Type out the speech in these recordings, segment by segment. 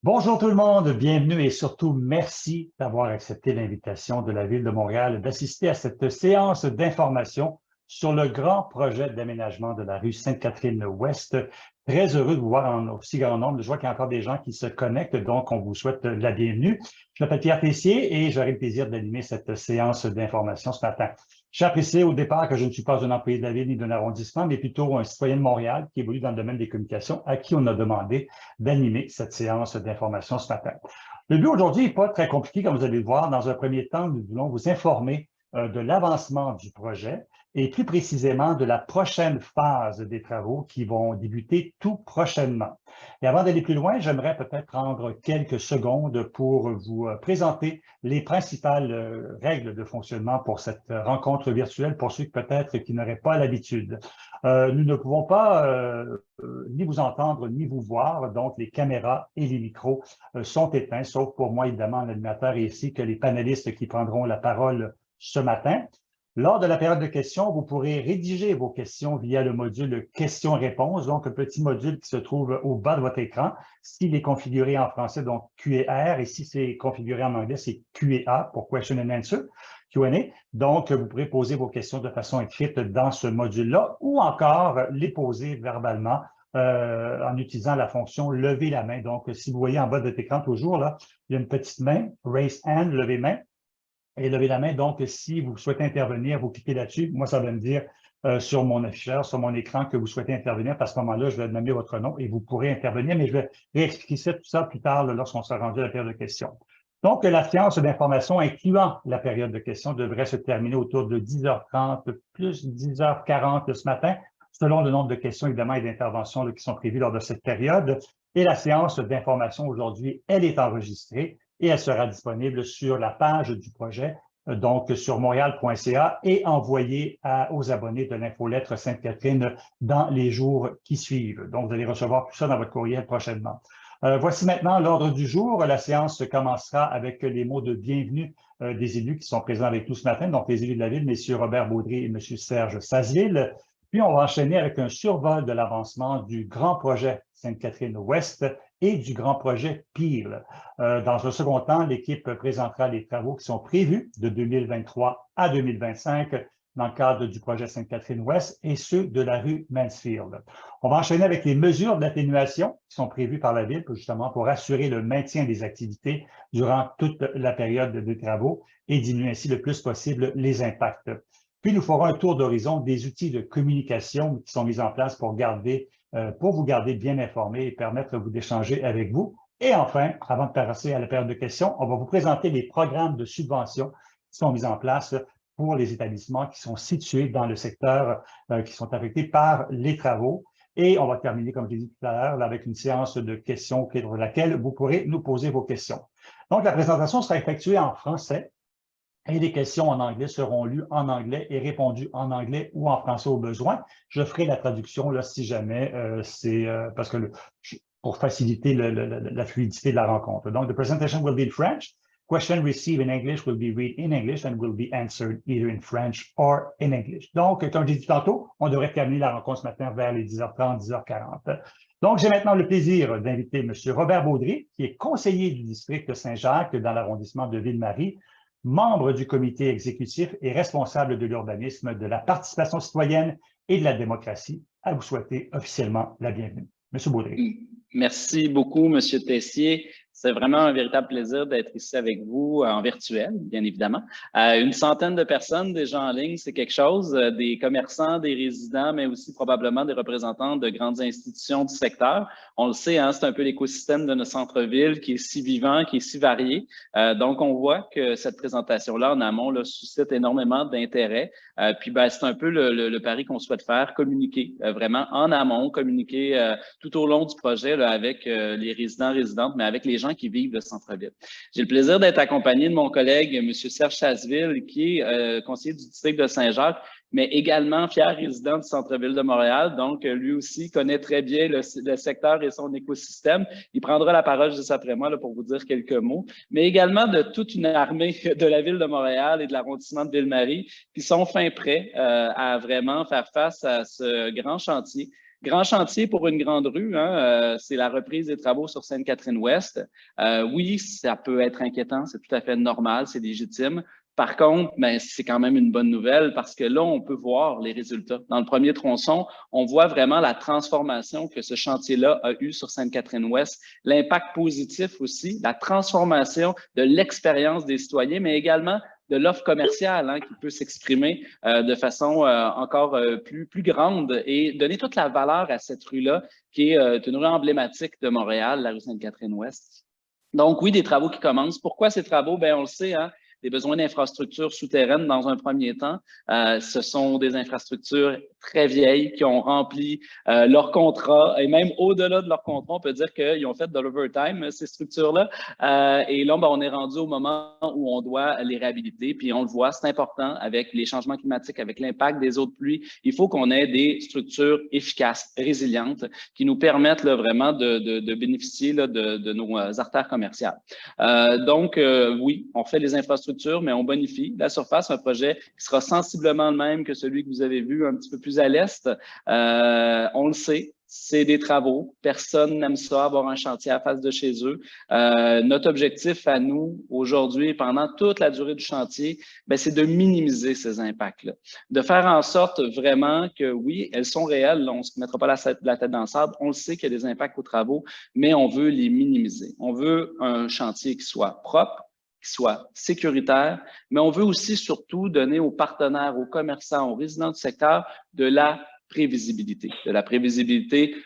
Bonjour tout le monde, bienvenue et surtout merci d'avoir accepté l'invitation de la Ville de Montréal d'assister à cette séance d'information sur le grand projet d'aménagement de la rue Sainte-Catherine-Ouest. Très heureux de vous voir en aussi grand nombre. Je vois qu'il y a encore des gens qui se connectent, donc on vous souhaite la bienvenue. Je m'appelle Pierre Tessier et j'aurai le plaisir d'animer cette séance d'information ce matin. J'ai apprécié au départ que je ne suis pas un employé de la ville ni d'un arrondissement, mais plutôt un citoyen de Montréal qui évolue dans le domaine des communications, à qui on a demandé d'animer cette séance d'information ce matin. Le but aujourd'hui n'est pas très compliqué, comme vous allez le voir. Dans un premier temps, nous voulons vous informer de l'avancement du projet et plus précisément de la prochaine phase des travaux qui vont débuter tout prochainement. Et avant d'aller plus loin, j'aimerais peut-être prendre quelques secondes pour vous présenter les principales règles de fonctionnement pour cette rencontre virtuelle pour ceux peut-être qui n'auraient pas l'habitude. Nous ne pouvons pas ni vous entendre ni vous voir, donc les caméras et les micros sont éteints, sauf pour moi, évidemment, l'animateur et ici que les panélistes qui prendront la parole ce matin. Lors de la période de questions, vous pourrez rédiger vos questions via le module questions-réponses, donc un petit module qui se trouve au bas de votre écran. S'il est configuré en français, donc Q&R, et si c'est configuré en anglais, c'est Q&A pour Question and Answer, Q&A. Donc, vous pourrez poser vos questions de façon écrite dans ce module-là ou encore les poser verbalement en utilisant la fonction lever la main. Donc, si vous voyez en bas de votre écran toujours, là, il y a une petite main, raise hand, lever main. Et lever la main, donc, si vous souhaitez intervenir, vous cliquez là-dessus. Moi, ça va me dire sur mon afficheur, sur mon écran, que vous souhaitez intervenir. À ce moment-là, je vais nommer votre nom et vous pourrez intervenir, mais je vais réexpliquer tout ça plus tard lorsqu'on sera rendu à la période de questions. Donc, la séance d'information, incluant la période de questions, devrait se terminer autour de 10h30, plus 10h40 ce matin, selon le nombre de questions, évidemment, et d'interventions qui sont prévues lors de cette période. Et la séance d'information aujourd'hui, elle est enregistrée et elle sera disponible sur la page du projet, donc sur montréal.ca et envoyée aux abonnés de l'infolettre Sainte-Catherine dans les jours qui suivent. Donc, vous allez recevoir tout ça dans votre courriel prochainement. Voici maintenant l'ordre du jour. La séance commencera avec les mots de bienvenue des élus qui sont présents avec nous ce matin, donc les élus de la Ville, M. Robert Baudry et M. Serge Sazeville. Puis, on va enchaîner avec un survol de l'avancement du grand projet Sainte-Catherine-Ouest et du grand projet Peel. Dans un second temps, l'équipe présentera les travaux qui sont prévus de 2023 à 2025 dans le cadre du projet Sainte-Catherine-Ouest et ceux de la rue Mansfield. On va enchaîner avec les mesures d'atténuation qui sont prévues par la Ville, justement pour assurer le maintien des activités durant toute la période des travaux et diminuer ainsi le plus possible les impacts. Puis, nous ferons un tour d'horizon des outils de communication qui sont mis en place pour vous garder bien informé et permettre vous d'échanger avec vous. Et enfin, avant de passer à la période de questions, on va vous présenter les programmes de subvention qui sont mis en place pour les établissements qui sont situés dans le secteur qui sont affectés par les travaux. Et on va terminer, comme je l'ai dit tout à l'heure, avec une séance de questions pour laquelle vous pourrez nous poser vos questions. Donc, la présentation sera effectuée en français. Et les questions en anglais seront lues en anglais et répondues en anglais ou en français au besoin. Je ferai la traduction là, si jamais c'est parce que pour faciliter la fluidité de la rencontre. Donc, the presentation will be in French. Question received in English will be read in English and will be answered either in French or in English. Donc, comme j'ai dit tantôt, on devrait terminer la rencontre ce matin vers les 10h30, 10h40. Donc, j'ai maintenant le plaisir d'inviter M. Robert Baudry, qui est conseiller du district de Saint-Jacques dans l'arrondissement de Ville-Marie, membre du comité exécutif et responsable de l'urbanisme, de la participation citoyenne et de la démocratie, à vous souhaiter officiellement la bienvenue. Monsieur Baudry. Merci beaucoup, Monsieur Tessier. C'est vraiment un véritable plaisir d'être ici avec vous en virtuel, bien évidemment. Une centaine de personnes déjà en ligne, c'est quelque chose. Des commerçants, des résidents, mais aussi probablement des représentants de grandes institutions du secteur. On le sait, hein, c'est un peu l'écosystème de notre centre-ville qui est si vivant, qui est si varié. Donc, on voit que cette présentation-là en amont là, suscite énormément d'intérêt. Puis, c'est un peu le pari qu'on souhaite faire, communiquer vraiment en amont, communiquer tout au long du projet là, avec les résidents, résidentes, mais avec les gens qui vivent le centre-ville. J'ai le plaisir d'être accompagné de mon collègue, M. Serge Sazeville, qui est conseiller du district de Saint-Jacques, mais également fier résident du centre-ville de Montréal. Donc, lui aussi connaît très bien le secteur et son écosystème. Il prendra la parole juste après moi là, pour vous dire quelques mots, mais également de toute une armée de la ville de Montréal et de l'arrondissement de Ville-Marie qui sont fin prêts à vraiment faire face à ce grand chantier Grand chantier pour une grande rue, hein, c'est la reprise des travaux sur Sainte-Catherine-Ouest. Oui, ça peut être inquiétant, c'est tout à fait normal, c'est légitime. Par contre, ben, c'est quand même une bonne nouvelle parce que là, on peut voir les résultats. Dans le premier tronçon, on voit vraiment la transformation que ce chantier-là a eu sur Sainte-Catherine-Ouest, l'impact positif aussi, la transformation de l'expérience des citoyens, mais également de l'offre commerciale hein, qui peut s'exprimer de façon encore plus grande et donner toute la valeur à cette rue-là qui est une rue emblématique de Montréal, la rue Sainte-Catherine-Ouest. Donc oui, des travaux qui commencent. Pourquoi ces travaux? Bien, on le sait, hein, des besoins d'infrastructures souterraines dans un premier temps. Ce sont des infrastructures très vieilles qui ont rempli leur contrat et même au-delà de leur contrat, on peut dire qu'ils ont fait de l'overtime, ces structures-là. Et là, ben, on est rendu au moment où on doit les réhabiliter. Puis on le voit, c'est important avec les changements climatiques, avec l'impact des eaux de pluie. Il faut qu'on ait des structures efficaces, résilientes, qui nous permettent là, vraiment de bénéficier là, de nos artères commerciales. Donc, oui, on fait les infrastructures, mais on bonifie la surface, un projet qui sera sensiblement le même que celui que vous avez vu un petit peu plus à l'est. On le sait, c'est des travaux. Personne n'aime ça, avoir un chantier à face de chez eux. Notre objectif à nous, aujourd'hui et pendant toute la durée du chantier, ben, c'est de minimiser ces impacts-là. De faire en sorte vraiment que, oui, elles sont réelles. Là, on ne se mettra pas la tête dans le sable. On le sait qu'il y a des impacts aux travaux, mais on veut les minimiser. On veut un chantier qui soit propre, qui soit sécuritaire, mais on veut aussi surtout donner aux partenaires, aux commerçants, aux résidents du secteur de la prévisibilité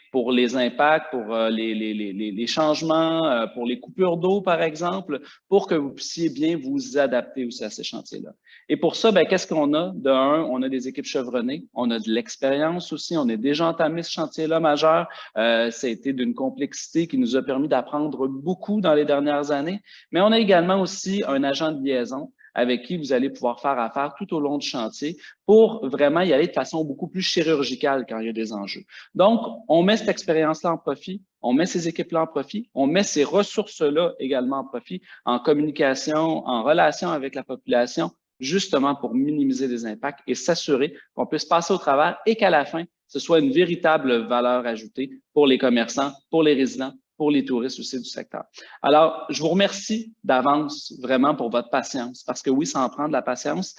pour les impacts, pour les changements, pour les coupures d'eau, par exemple, pour que vous puissiez bien vous adapter aussi à ces chantiers-là. Et pour ça, ben, qu'est-ce qu'on a? De un, on a des équipes chevronnées, on a de l'expérience aussi, on a déjà entamé ce chantier-là majeur. Ça a été d'une complexité qui nous a permis d'apprendre beaucoup dans les dernières années, mais on a également aussi un agent de liaison avec qui vous allez pouvoir faire affaire tout au long du chantier pour vraiment y aller de façon beaucoup plus chirurgicale quand il y a des enjeux. Donc, on met cette expérience-là en profit, on met ces équipes-là en profit, on met ces ressources-là également en profit, en communication, en relation avec la population, justement pour minimiser les impacts et s'assurer qu'on puisse passer au travers et qu'à la fin, ce soit une véritable valeur ajoutée pour les commerçants, pour les résidents, pour les touristes aussi du secteur. Alors, je vous remercie d'avance vraiment pour votre patience, parce que oui, ça en prend de la patience,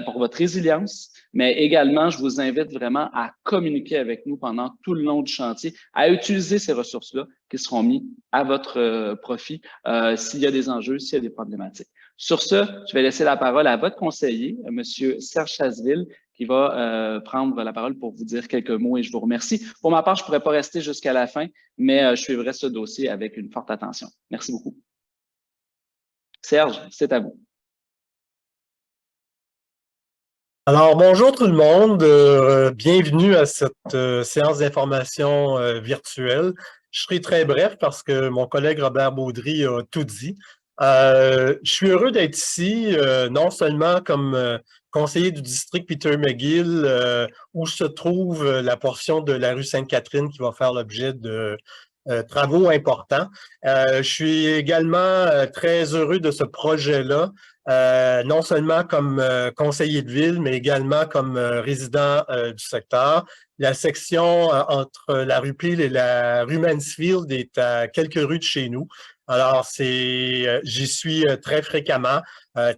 pour votre résilience, mais également, je vous invite vraiment à communiquer avec nous pendant tout le long du chantier, à utiliser ces ressources-là qui seront mises à votre profit s'il y a des enjeux, s'il y a des problématiques. Sur ce, je vais laisser la parole à votre conseiller, M. Serge Chasseville, qui va prendre la parole pour vous dire quelques mots et je vous remercie. Pour ma part, je ne pourrais pas rester jusqu'à la fin, mais je suivrai ce dossier avec une forte attention. Merci beaucoup. Serge, c'est à vous. Alors, bonjour tout le monde. Bienvenue à cette séance d'information virtuelle. Je serai très bref parce que mon collègue Robert Baudry a tout dit. Je suis heureux d'être ici, non seulement comme conseiller du district Peter McGill, où se trouve la portion de la rue Sainte-Catherine qui va faire l'objet de travaux importants. Je suis également très heureux de ce projet-là, non seulement comme conseiller de ville, mais également comme résident du secteur. La section entre la rue Peel et la rue Mansfield est à quelques rues de chez nous. Alors, j'y suis très fréquemment,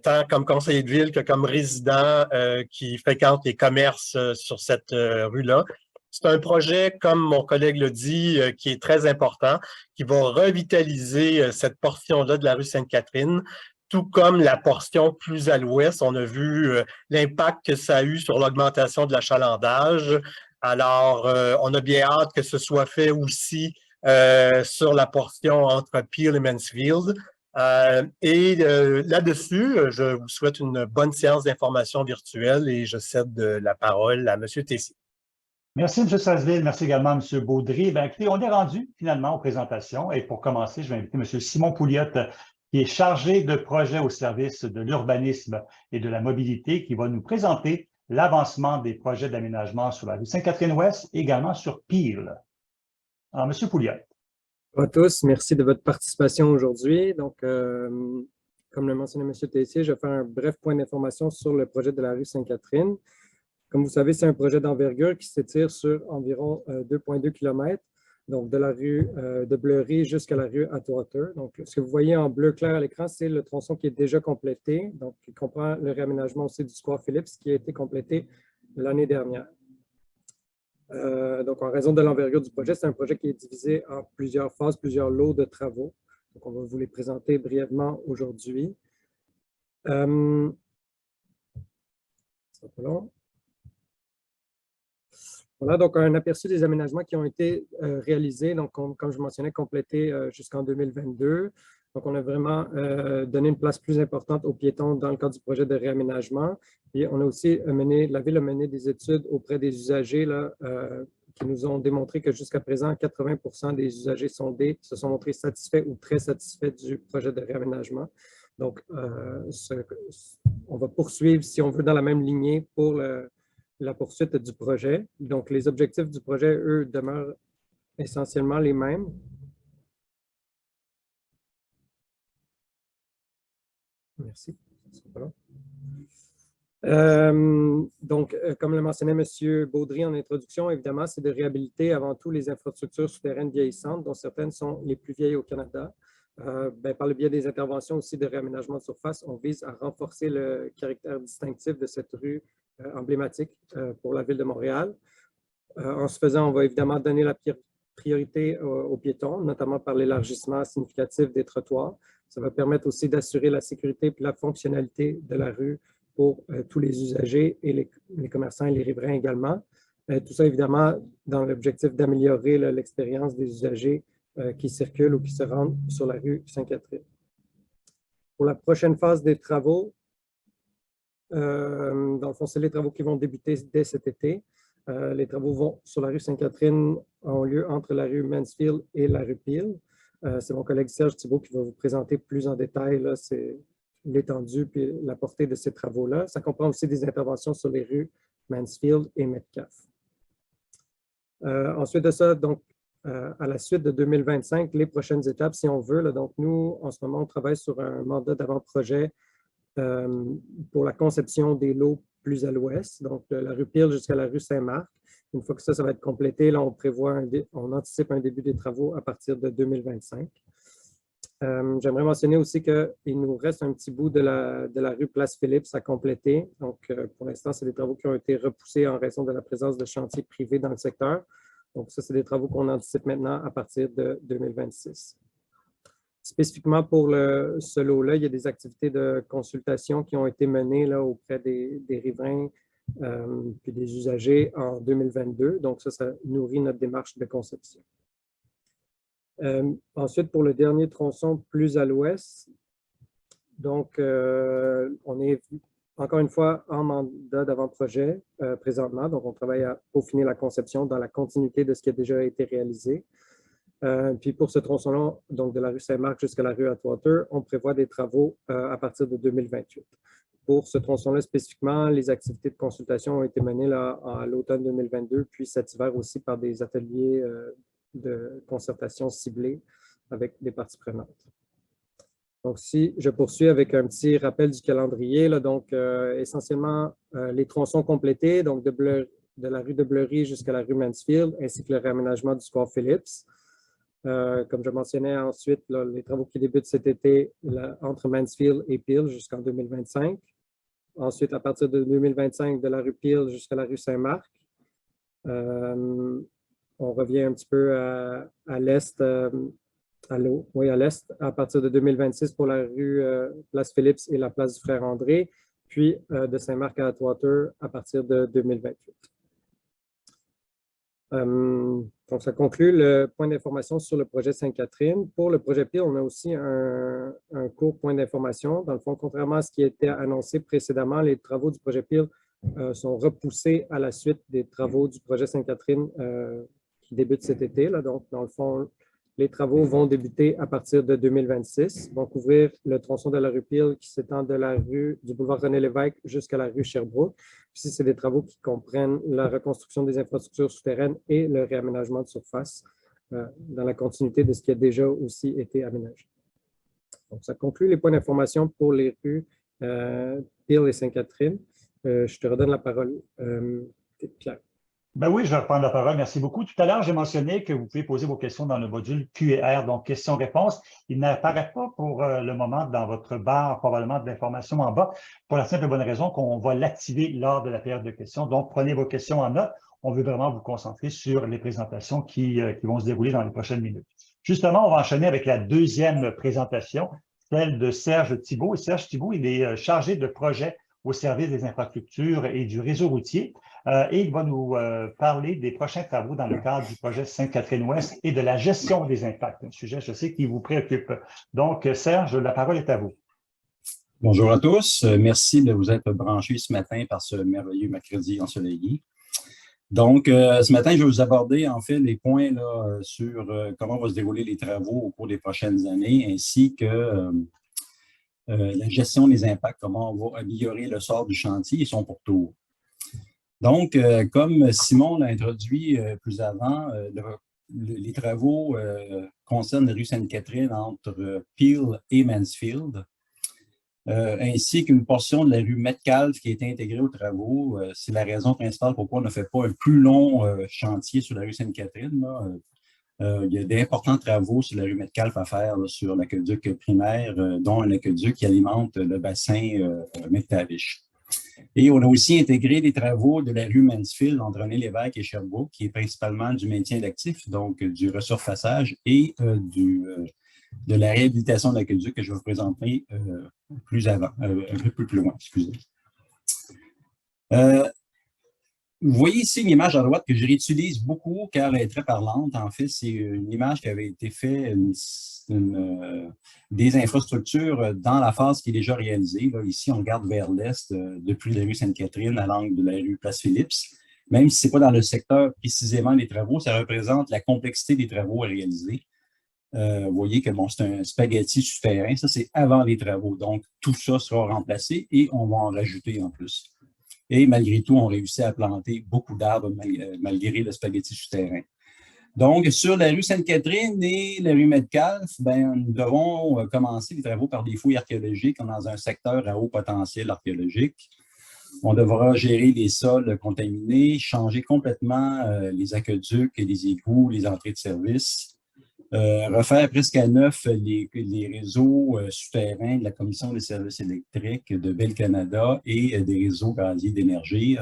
tant comme conseiller de ville que comme résident qui fréquente les commerces sur cette rue-là. C'est un projet, comme mon collègue l'a dit, qui est très important, qui va revitaliser cette portion-là de la rue Sainte-Catherine, tout comme la portion plus à l'ouest. On a vu l'impact que ça a eu sur l'augmentation de l'achalandage. Alors, on a bien hâte que ce soit fait aussi sur la portion entre Peel et Mansfield. Là-dessus, je vous souhaite une bonne séance d'information virtuelle et je cède la parole à M. Tessier. Merci, M. Chasseville. Merci également, M. Baudry. Bien, écoutez, on est rendu finalement aux présentations. Et pour commencer, je vais inviter M. Simon Pouliot, qui est chargé de projet au service de l'urbanisme et de la mobilité, qui va nous présenter l'avancement des projets d'aménagement sur la rue Sainte-Catherine-Ouest, également sur Peel. Alors, M. Pouliot. Bonjour à tous, merci de votre participation aujourd'hui. Donc, comme l'a mentionné M. Tessier, je vais faire un bref point d'information sur le projet de la rue Sainte-Catherine. Comme vous savez, c'est un projet d'envergure qui s'étire sur environ 2,2 km, donc de la rue de Bleury jusqu'à la rue Atwater. Donc, ce que vous voyez en bleu clair à l'écran, c'est le tronçon qui est déjà complété, donc qui comprend le réaménagement aussi du square Phillips qui a été complété l'année dernière. Donc, en raison de l'envergure du projet, c'est un projet qui est divisé en plusieurs phases, plusieurs lots de travaux. Donc, on va vous les présenter brièvement aujourd'hui. Ça sera pas long. Voilà, donc un aperçu des aménagements qui ont été réalisés, donc comme je mentionnais, complétés jusqu'en 2022. Donc, on a vraiment donné une place plus importante aux piétons dans le cadre du projet de réaménagement. Et on a aussi la Ville a mené des études auprès des usagers là, qui nous ont démontré que jusqu'à présent, 80% des usagers sondés se sont montrés satisfaits ou très satisfaits du projet de réaménagement. Donc, on va poursuivre, si on veut, dans la même lignée pour la poursuite du projet. Donc, les objectifs du projet, eux, demeurent essentiellement les mêmes. Merci. Donc, comme le mentionnait M. Baudry en introduction, évidemment, c'est de réhabiliter avant tout les infrastructures souterraines vieillissantes, dont certaines sont les plus vieilles au Canada. Par le biais des interventions aussi de réaménagement de surface, on vise à renforcer le caractère distinctif de cette rue emblématique pour la Ville de Montréal. En ce faisant, on va évidemment donner la priorité aux piétons, notamment par l'élargissement significatif des trottoirs. Ça va permettre aussi d'assurer la sécurité et la fonctionnalité de la rue pour tous les usagers et les commerçants et les riverains également. Tout ça, évidemment, dans l'objectif d'améliorer l'expérience des usagers qui circulent ou qui se rendent sur la rue Sainte-Catherine. Pour la prochaine phase des travaux, dans le fond, c'est les travaux qui vont débuter dès cet été. Les travaux sur la rue Sainte-Catherine ont lieu entre la rue Mansfield et la rue Peel. C'est mon collègue Serge Thibault qui va vous présenter plus en détail l'étendue et la portée de ces travaux-là. Ça comprend aussi des interventions sur les rues Mansfield et Metcalfe. Ensuite de ça, donc, à la suite de 2025, les prochaines étapes, si on veut. Là, donc, nous, en ce moment, on travaille sur un mandat d'avant-projet pour la conception des lots plus à l'ouest, donc de la rue Peel jusqu'à la rue Saint-Marc. Une fois que ça va être complété, là, on anticipe un début des travaux à partir de 2025. J'aimerais mentionner aussi qu'il nous reste un petit bout de la rue Place Phillips à compléter. Donc, pour l'instant, c'est des travaux qui ont été repoussés en raison de la présence de chantiers privés dans le secteur. Donc, ça, c'est des travaux qu'on anticipe maintenant à partir de 2026. Spécifiquement pour ce lot-là, il y a des activités de consultation qui ont été menées là, auprès des riverains puis des usagers en 2022. Donc, ça nourrit notre démarche de conception. Ensuite, pour le dernier tronçon plus à l'ouest, donc, on est encore une fois en mandat d'avant-projet présentement. Donc, on travaille à peaufiner la conception dans la continuité de ce qui a déjà été réalisé. Puis pour ce tronçon-là, donc de la rue Saint-Marc jusqu'à la rue Atwater, on prévoit des travaux à partir de 2028. Pour ce tronçon-là spécifiquement, les activités de consultation ont été menées là, à l'automne 2022, puis cet hiver aussi par des ateliers de concertation ciblés avec des parties prenantes. Donc, si je poursuis avec un petit rappel du calendrier, là, donc essentiellement les tronçons complétés, donc de la rue de Bleury jusqu'à la rue Mansfield, ainsi que le réaménagement du square Phillips. Comme je mentionnais ensuite, là, les travaux qui débutent cet été entre Mansfield et Peel jusqu'en 2025. Ensuite, à partir de 2025, de la rue Peel jusqu'à la rue Saint-Marc. On revient un petit peu à l'est, à l'est, à partir de 2026 pour la rue Place Phillips et la place du Frère André, puis de Saint-Marc à Atwater à partir de 2028. Donc, ça conclut le point d'information sur le projet Sainte-Catherine. Pour le projet Peel, on a aussi un court point d'information. Dans le fond, contrairement à ce qui a été annoncé précédemment, les travaux du projet Peel sont repoussés à la suite des travaux du projet Sainte-Catherine qui débutent cet été. Là. Donc, dans le fond, les travaux vont débuter à partir de 2026, vont couvrir le tronçon de la rue Peel qui s'étend du boulevard René-Lévesque jusqu'à la rue Sherbrooke. Puis, c'est des travaux qui comprennent la reconstruction des infrastructures souterraines et le réaménagement de surface dans la continuité de ce qui a déjà aussi été aménagé. Donc, ça conclut les points d'information pour les rues Peel et Sainte-Catherine. Je te redonne la parole, Pierre. Ben oui, je vais reprendre la parole. Merci beaucoup. Tout à l'heure, j'ai mentionné que vous pouvez poser vos questions dans le module Q&R, donc questions-réponses. Il n'apparaît pas pour le moment dans votre barre probablement d'informations en bas, pour la simple et bonne raison qu'on va l'activer lors de la période de questions. Donc, prenez vos questions en note. On veut vraiment vous concentrer sur les présentations qui vont se dérouler dans les prochaines minutes. Justement, on va enchaîner avec la deuxième présentation, celle de Serge Thibault. Et Serge Thibault, il est chargé de projet au service des infrastructures et du réseau routier. Et il va nous parler des prochains travaux dans le cadre du projet Sainte-Catherine-Ouest et de la gestion des impacts, un sujet, je sais, qui vous préoccupe. Donc, Serge, la parole est à vous. Bonjour à tous. Merci de vous être branchés ce matin par ce merveilleux mercredi ensoleillé. Donc, ce matin, je vais vous aborder en fait les points là, sur comment vont se dérouler les travaux au cours des prochaines années, ainsi que la gestion des impacts, comment on va améliorer le sort du chantier et son pourtour. Donc, comme Simon l'a introduit plus avant, les travaux concernent la rue Sainte-Catherine entre Peel et Mansfield, ainsi qu'une portion de la rue Metcalfe qui a été intégrée aux travaux. C'est la raison principale pourquoi on ne fait pas un plus long chantier sur la rue Sainte-Catherine. Il y a d'importants travaux sur la rue Metcalfe à faire là, sur l'aqueduc primaire, dont un aqueduc qui alimente le bassin McTavish. Et on a aussi intégré les travaux de la rue Mansfield entre René-Lévesque et Sherbrooke, qui est principalement du maintien d'actifs, donc du resurfaçage et de la réhabilitation de l'aqueduc que je vais vous présenter plus avant, un peu plus loin, excusez. Vous voyez ici une image à droite que je réutilise beaucoup car elle est très parlante. En fait, c'est une image qui avait été faite des infrastructures dans la phase qui est déjà réalisée. Là, ici, on regarde vers l'est depuis la rue Sainte-Catherine à l'angle de la rue Place-Phillips. Même si ce n'est pas dans le secteur précisément des travaux, ça représente la complexité des travaux à réaliser. Vous voyez que bon, c'est un spaghetti souterrain. Ça, c'est avant les travaux. Donc, tout ça sera remplacé et on va en rajouter en plus. Et malgré tout, on réussit à planter beaucoup d'arbres malgré le spaghetti souterrain. Donc, sur la rue Sainte-Catherine et la rue Metcalfe, nous devons commencer les travaux par des fouilles archéologiques dans un secteur à haut potentiel archéologique. On devra gérer les sols contaminés, changer complètement les aqueducs, les égouts, les entrées de service, refaire presque à neuf les réseaux souterrains de la Commission des services électriques de Bell Canada et des réseaux gaziers d'énergie.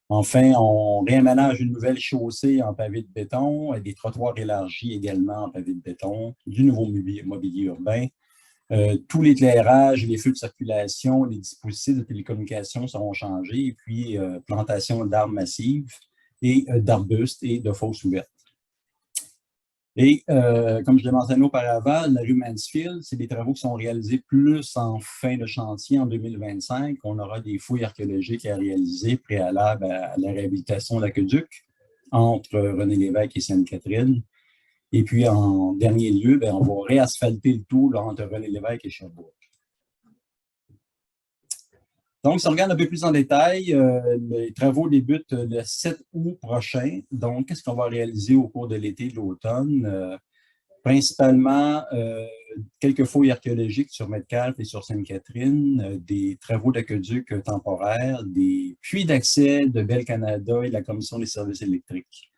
Enfin, on réaménage une nouvelle chaussée en pavé de béton, des trottoirs élargis également en pavé de béton, du nouveau mobilier urbain. Tout l'éclairage, les feux de circulation, les dispositifs de télécommunication seront changés, et puis plantation d'arbres massives et d'arbustes et de fosses ouvertes. Et comme je l'ai mentionné auparavant, la rue Mansfield, c'est des travaux qui sont réalisés plus en fin de chantier en 2025. On aura des fouilles archéologiques à réaliser préalables à la réhabilitation de l'aqueduc entre René-Lévesque et Sainte-Catherine. Et puis, en dernier lieu, on va réasphalter le tout là, entre René-Lévesque et Sherbrooke. Donc, si on regarde un peu plus en détail, les travaux débutent le 7 août prochain. Donc, qu'est-ce qu'on va réaliser au cours de l'été et de l'automne? Principalement, quelques fouilles archéologiques sur Metcalfe et sur Sainte-Catherine, des travaux d'aqueduc temporaires, des puits d'accès de Bell Canada et de la Commission des services électriques.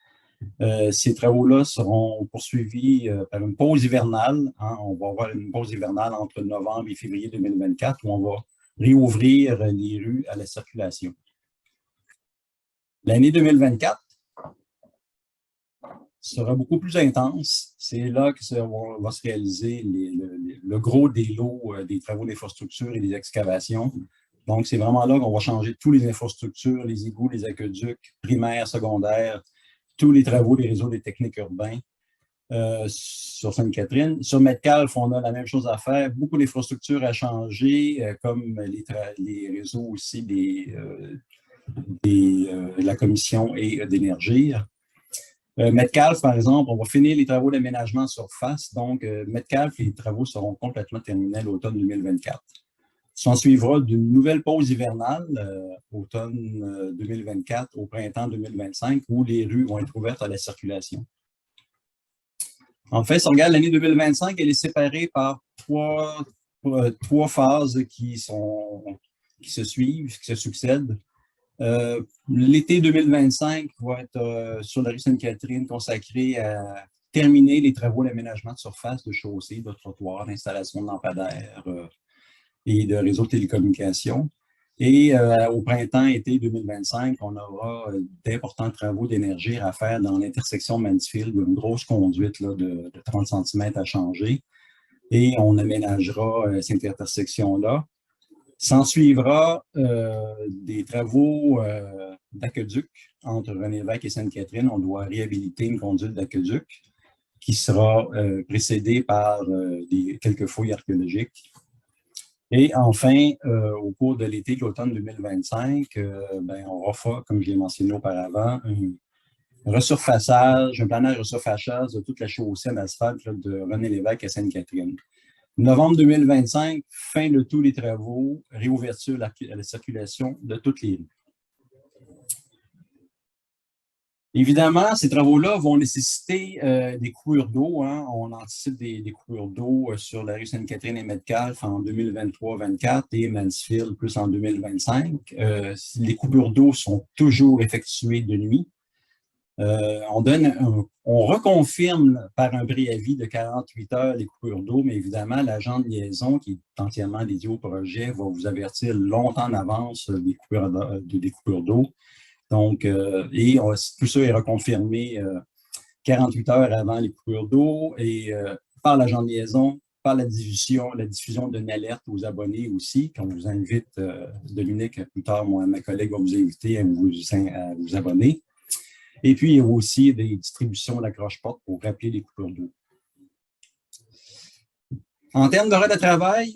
Ces travaux-là seront poursuivis par une pause hivernale. Hein. On va avoir une pause hivernale entre novembre et février 2024 où on va réouvrir les rues à la circulation. L'année 2024 sera beaucoup plus intense. C'est là que va se réaliser le gros des lots des travaux d'infrastructure et des excavations. Donc, c'est vraiment là qu'on va changer toutes les infrastructures, les égouts, les aqueducs, primaires, secondaires, tous les travaux des réseaux des techniques urbains. Sur Sainte-Catherine. Sur Metcalfe, on a la même chose à faire. Beaucoup d'infrastructures à changer, comme les réseaux aussi de la Commission et d'énergie. Metcalfe, par exemple, on va finir les travaux d'aménagement en surface. Donc, Metcalfe, les travaux seront complètement terminés à l'automne 2024. S'en suivra d'une nouvelle pause hivernale, automne 2024 au printemps 2025, où les rues vont être ouvertes à la circulation. En fait, si on regarde l'année 2025, elle est séparée par trois phases qui sont qui se suivent, qui se succèdent. L'été 2025 va être sur la rue Sainte-Catherine consacré à terminer les travaux d'aménagement de surface, de chaussée, de trottoirs, d'installation de lampadaires et de réseaux de télécommunications. Et au printemps-été 2025, on aura d'importants travaux d'énergie à faire dans l'intersection Mansfield, une grosse conduite là, de 30 cm à changer. Et on aménagera cette intersection-là. S'en suivra des travaux d'aqueduc entre René-Lévesque et Sainte-Catherine. On doit réhabiliter une conduite d'aqueduc qui sera précédée par quelques fouilles archéologiques. Et enfin, au cours de l'été, de l'automne 2025, on refera, comme je l'ai mentionné auparavant, un resurfaçage, un planaire resurfaçage de toute la chaussée en asphalte là, de René-Lévesque à Sainte-Catherine. Novembre 2025, fin de tous les travaux, réouverture à la circulation de toutes les rues. Évidemment, ces travaux-là vont nécessiter des coupures d'eau. Hein. On anticipe des coupures d'eau sur la rue Sainte-Catherine et Metcalfe en 2023-24 et Mansfield plus en 2025. Les coupures d'eau sont toujours effectuées de nuit. On reconfirme par un préavis de 48 heures les coupures d'eau, mais évidemment, l'agent de liaison qui est entièrement dédié au projet va vous avertir longtemps en avance des coupures d'eau. Donc, tout ça est reconfirmé 48 heures avant les coupures d'eau et par l'agent de liaison, par la diffusion d'une alerte aux abonnés aussi, qu'on vous invite, Dominique, plus tard, moi, ma collègue va vous inviter à vous abonner. Et puis, il y a aussi des distributions d'accroche-porte pour rappeler les coupures d'eau. En termes d'horaire de travail,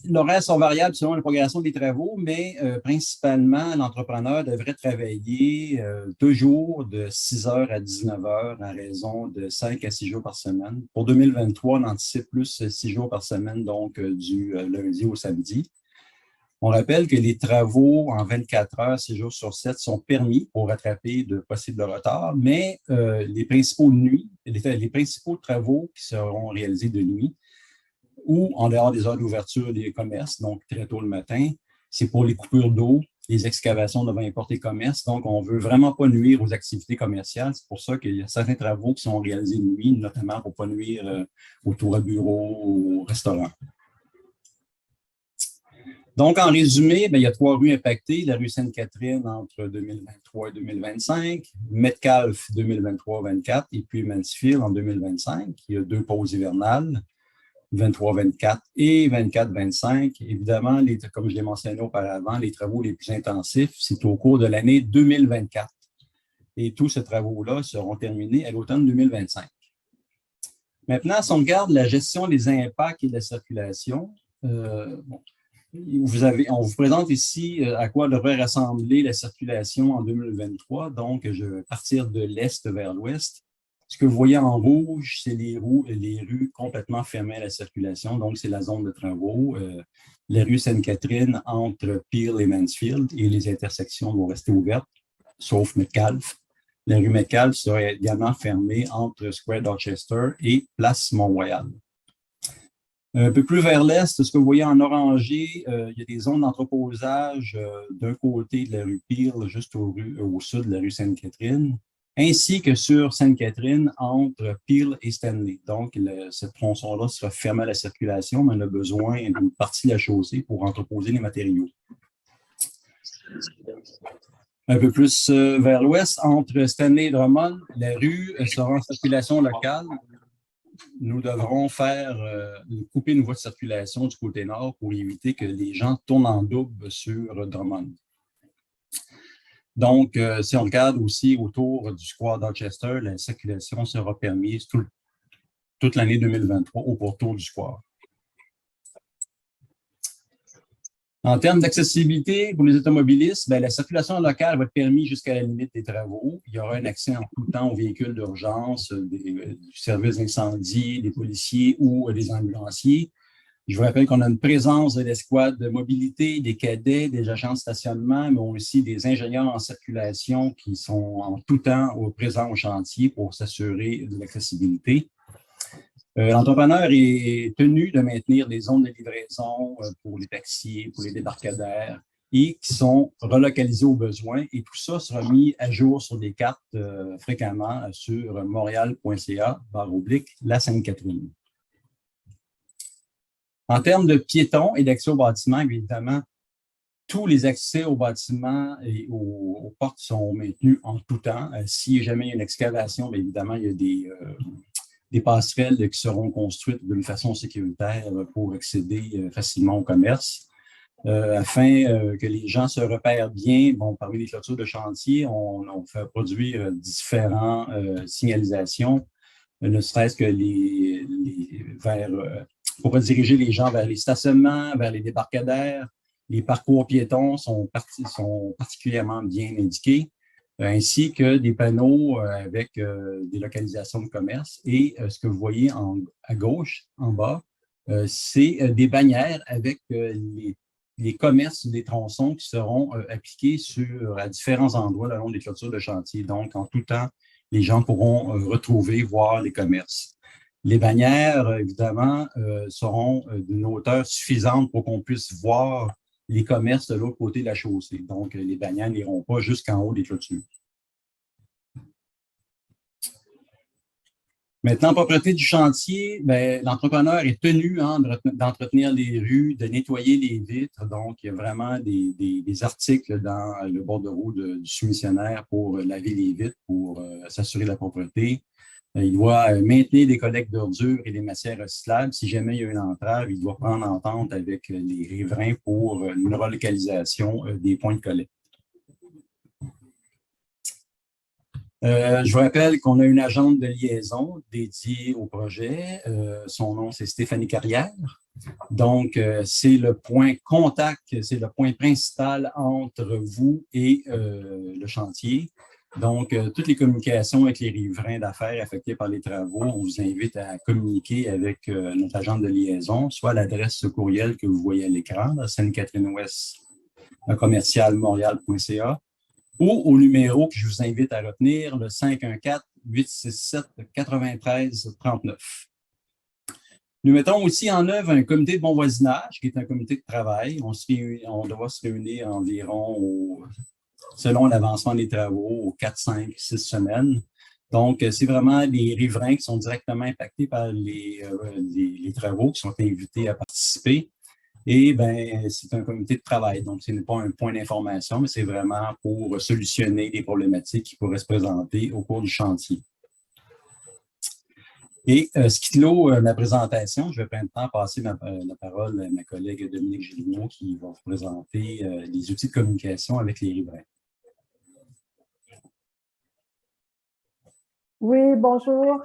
l'horaire sont variables selon la progression des travaux, mais principalement, l'entrepreneur devrait travailler 2 jours de 6 heures à 19 heures à raison de 5 à 6 jours par semaine. Pour 2023, on anticipe plus 6 jours par semaine, donc du lundi au samedi. On rappelle que les travaux en 24 heures, 6 jours sur 7, sont permis pour rattraper de possibles retards, mais les principaux travaux qui seront réalisés de nuit ou en dehors des heures d'ouverture des commerces, donc très tôt le matin, c'est pour les coupures d'eau, les excavations devant les portes et commerces. Donc, on ne veut vraiment pas nuire aux activités commerciales. C'est pour ça qu'il y a certains travaux qui sont réalisés de nuit, notamment pour ne pas nuire aux tours à bureaux, aux restaurants. Donc, en résumé, il y a 3 rues impactées. La rue Sainte-Catherine entre 2023 et 2025, Metcalfe 2023-24 et puis Mansfield en 2025. Il y a 2 pauses hivernales, 23-24 et 24-25. Évidemment, comme je l'ai mentionné auparavant, les travaux les plus intensifs, c'est au cours de l'année 2024. Et tous ces travaux-là seront terminés à l'automne 2025. Maintenant, si on regarde la gestion des impacts et de la circulation, on vous présente ici à quoi devrait ressembler la circulation en 2023. Donc, je vais partir de l'est vers l'ouest. Ce que vous voyez en rouge, c'est les rues complètement fermées à la circulation. Donc, c'est la zone de travaux. La rue Sainte-Catherine entre Peel et Mansfield et les intersections vont rester ouvertes, sauf Metcalfe. La rue Metcalfe sera également fermée entre Square Dorchester et Place Mont-Royal. Un peu plus vers l'est, ce que vous voyez en orangé, il y a des zones d'entreposage d'un côté de la rue Peel, juste au sud de la rue Sainte-Catherine, ainsi que sur Sainte-Catherine entre Peel et Stanley. Donc, ce tronçon-là sera fermé à la circulation, mais on a besoin d'une partie de la chaussée pour entreposer les matériaux. Un peu plus vers l'ouest, entre Stanley et Drummond, la rue sera en circulation locale. Nous devrons couper une voie de circulation du côté nord pour éviter que les gens tournent en double sur Drummond. Donc, si on regarde aussi autour du Square Dorchester, la circulation sera permise toute l'année 2023 au pourtour du Square. En termes d'accessibilité pour les automobilistes, la circulation locale va être permise jusqu'à la limite des travaux. Il y aura un accès en tout temps aux véhicules d'urgence, du service d'incendie, des policiers ou des ambulanciers. Je vous rappelle qu'on a une présence de l'escouade de mobilité, des cadets, des agents de stationnement, mais aussi des ingénieurs en circulation qui sont en tout temps présents au chantier pour s'assurer de l'accessibilité. L'entrepreneur est tenu de maintenir des zones de livraison pour les taxis, pour les débarcadères, et qui sont relocalisés aux besoins. Et tout ça sera mis à jour sur des cartes fréquemment sur montréal.ca/la Sainte-Catherine. En termes de piétons et d'accès au bâtiment, évidemment, tous les accès aux bâtiments et aux portes sont maintenus en tout temps. Si jamais il y a une excavation, bien évidemment, il y a des passerelles qui seront construites d'une façon sécuritaire pour accéder facilement au commerce. Afin que les gens se repèrent bien, bon, parmi les clôtures de chantier, on fait produire différentes signalisations, ne serait-ce que pour diriger les gens vers les stationnements, vers les débarcadères. Les parcours piétons sont particulièrement bien indiqués, ainsi que des panneaux avec des localisations de commerce. Et ce que vous voyez à gauche, en bas, c'est des bannières avec les commerces des tronçons qui seront appliqués à différents endroits le long des clôtures de chantier. Donc, en tout temps, les gens pourront retrouver, voir les commerces. Les bannières, évidemment, seront d'une hauteur suffisante pour qu'on puisse voir les commerces de l'autre côté de la chaussée. Donc, les bannières n'iront pas jusqu'en haut des clôtures. Maintenant, propriété du chantier, l'entrepreneur est tenu d'entretenir les rues, de nettoyer les vitres. Donc, il y a vraiment des articles dans le bordereau du soumissionnaire pour laver les vitres, pour s'assurer de la propreté. Il doit maintenir des collectes d'ordures et des matières recyclables. Si jamais il y a une entrave, il doit prendre entente avec les riverains pour une relocalisation des points de collecte. Je vous rappelle qu'on a une agente de liaison dédiée au projet. Son nom, c'est Stéphanie Carrière. Donc, c'est le point contact, c'est le point principal entre vous et le chantier. Donc, toutes les communications avec les riverains d'affaires affectés par les travaux, on vous invite à communiquer avec notre agente de liaison, soit à l'adresse courriel que vous voyez à l'écran, Sainte-Catherine-Ouest, @montréal.ca, ou au numéro que je vous invite à retenir, le 514-867-9339. Nous mettons aussi en œuvre un comité de bon voisinage, qui est un comité de travail. On doit se réunir environ, selon l'avancement des travaux, aux 4, 5, 6 semaines. Donc, c'est vraiment les riverains qui sont directement impactés par les travaux, qui sont invités à participer. Et c'est un comité de travail, donc ce n'est pas un point d'information, mais c'est vraiment pour solutionner les problématiques qui pourraient se présenter au cours du chantier. Et ce qui clôt ma présentation, je vais maintenant passer la parole à ma collègue Dominique Gélineau qui va vous présenter les outils de communication avec les riverains. Oui, bonjour.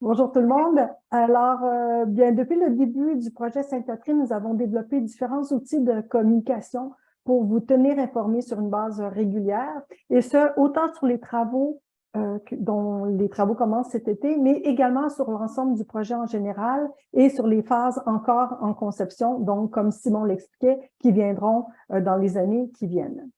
Bonjour tout le monde. Alors, bien, depuis le début du projet Sainte-Catherine, nous avons développé différents outils de communication pour vous tenir informés sur une base régulière, et ce, autant sur les travaux dont les travaux commencent cet été, mais également sur l'ensemble du projet en général et sur les phases encore en conception, donc comme Simon l'expliquait, qui viendront dans les années qui viennent.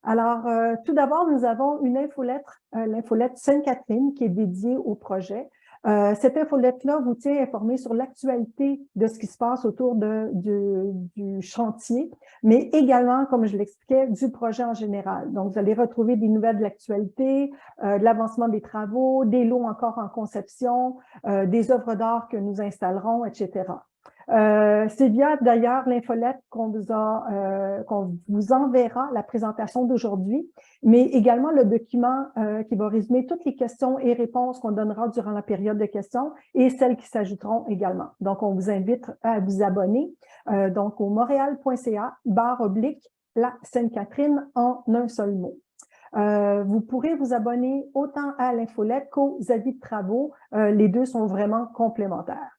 Alors, tout d'abord, nous avons une infolettre, l'infolette Sainte-Catherine, qui est dédiée au projet. Cette infolette-là vous tient informé sur l'actualité de ce qui se passe autour du chantier, mais également, comme je l'expliquais, du projet en général. Donc, vous allez retrouver des nouvelles de l'actualité, de l'avancement des travaux, des lots encore en conception, des œuvres d'art que nous installerons, etc. C'est via d'ailleurs l'infolette qu'on vous enverra la présentation d'aujourd'hui, mais également le document qui va résumer toutes les questions et réponses qu'on donnera durant la période de questions et celles qui s'ajouteront également. Donc, on vous invite à vous abonner donc au montréal.ca/la Sainte-Catherine en un seul mot. Vous pourrez vous abonner autant à l'infolette qu'aux avis de travaux. Les deux sont vraiment complémentaires.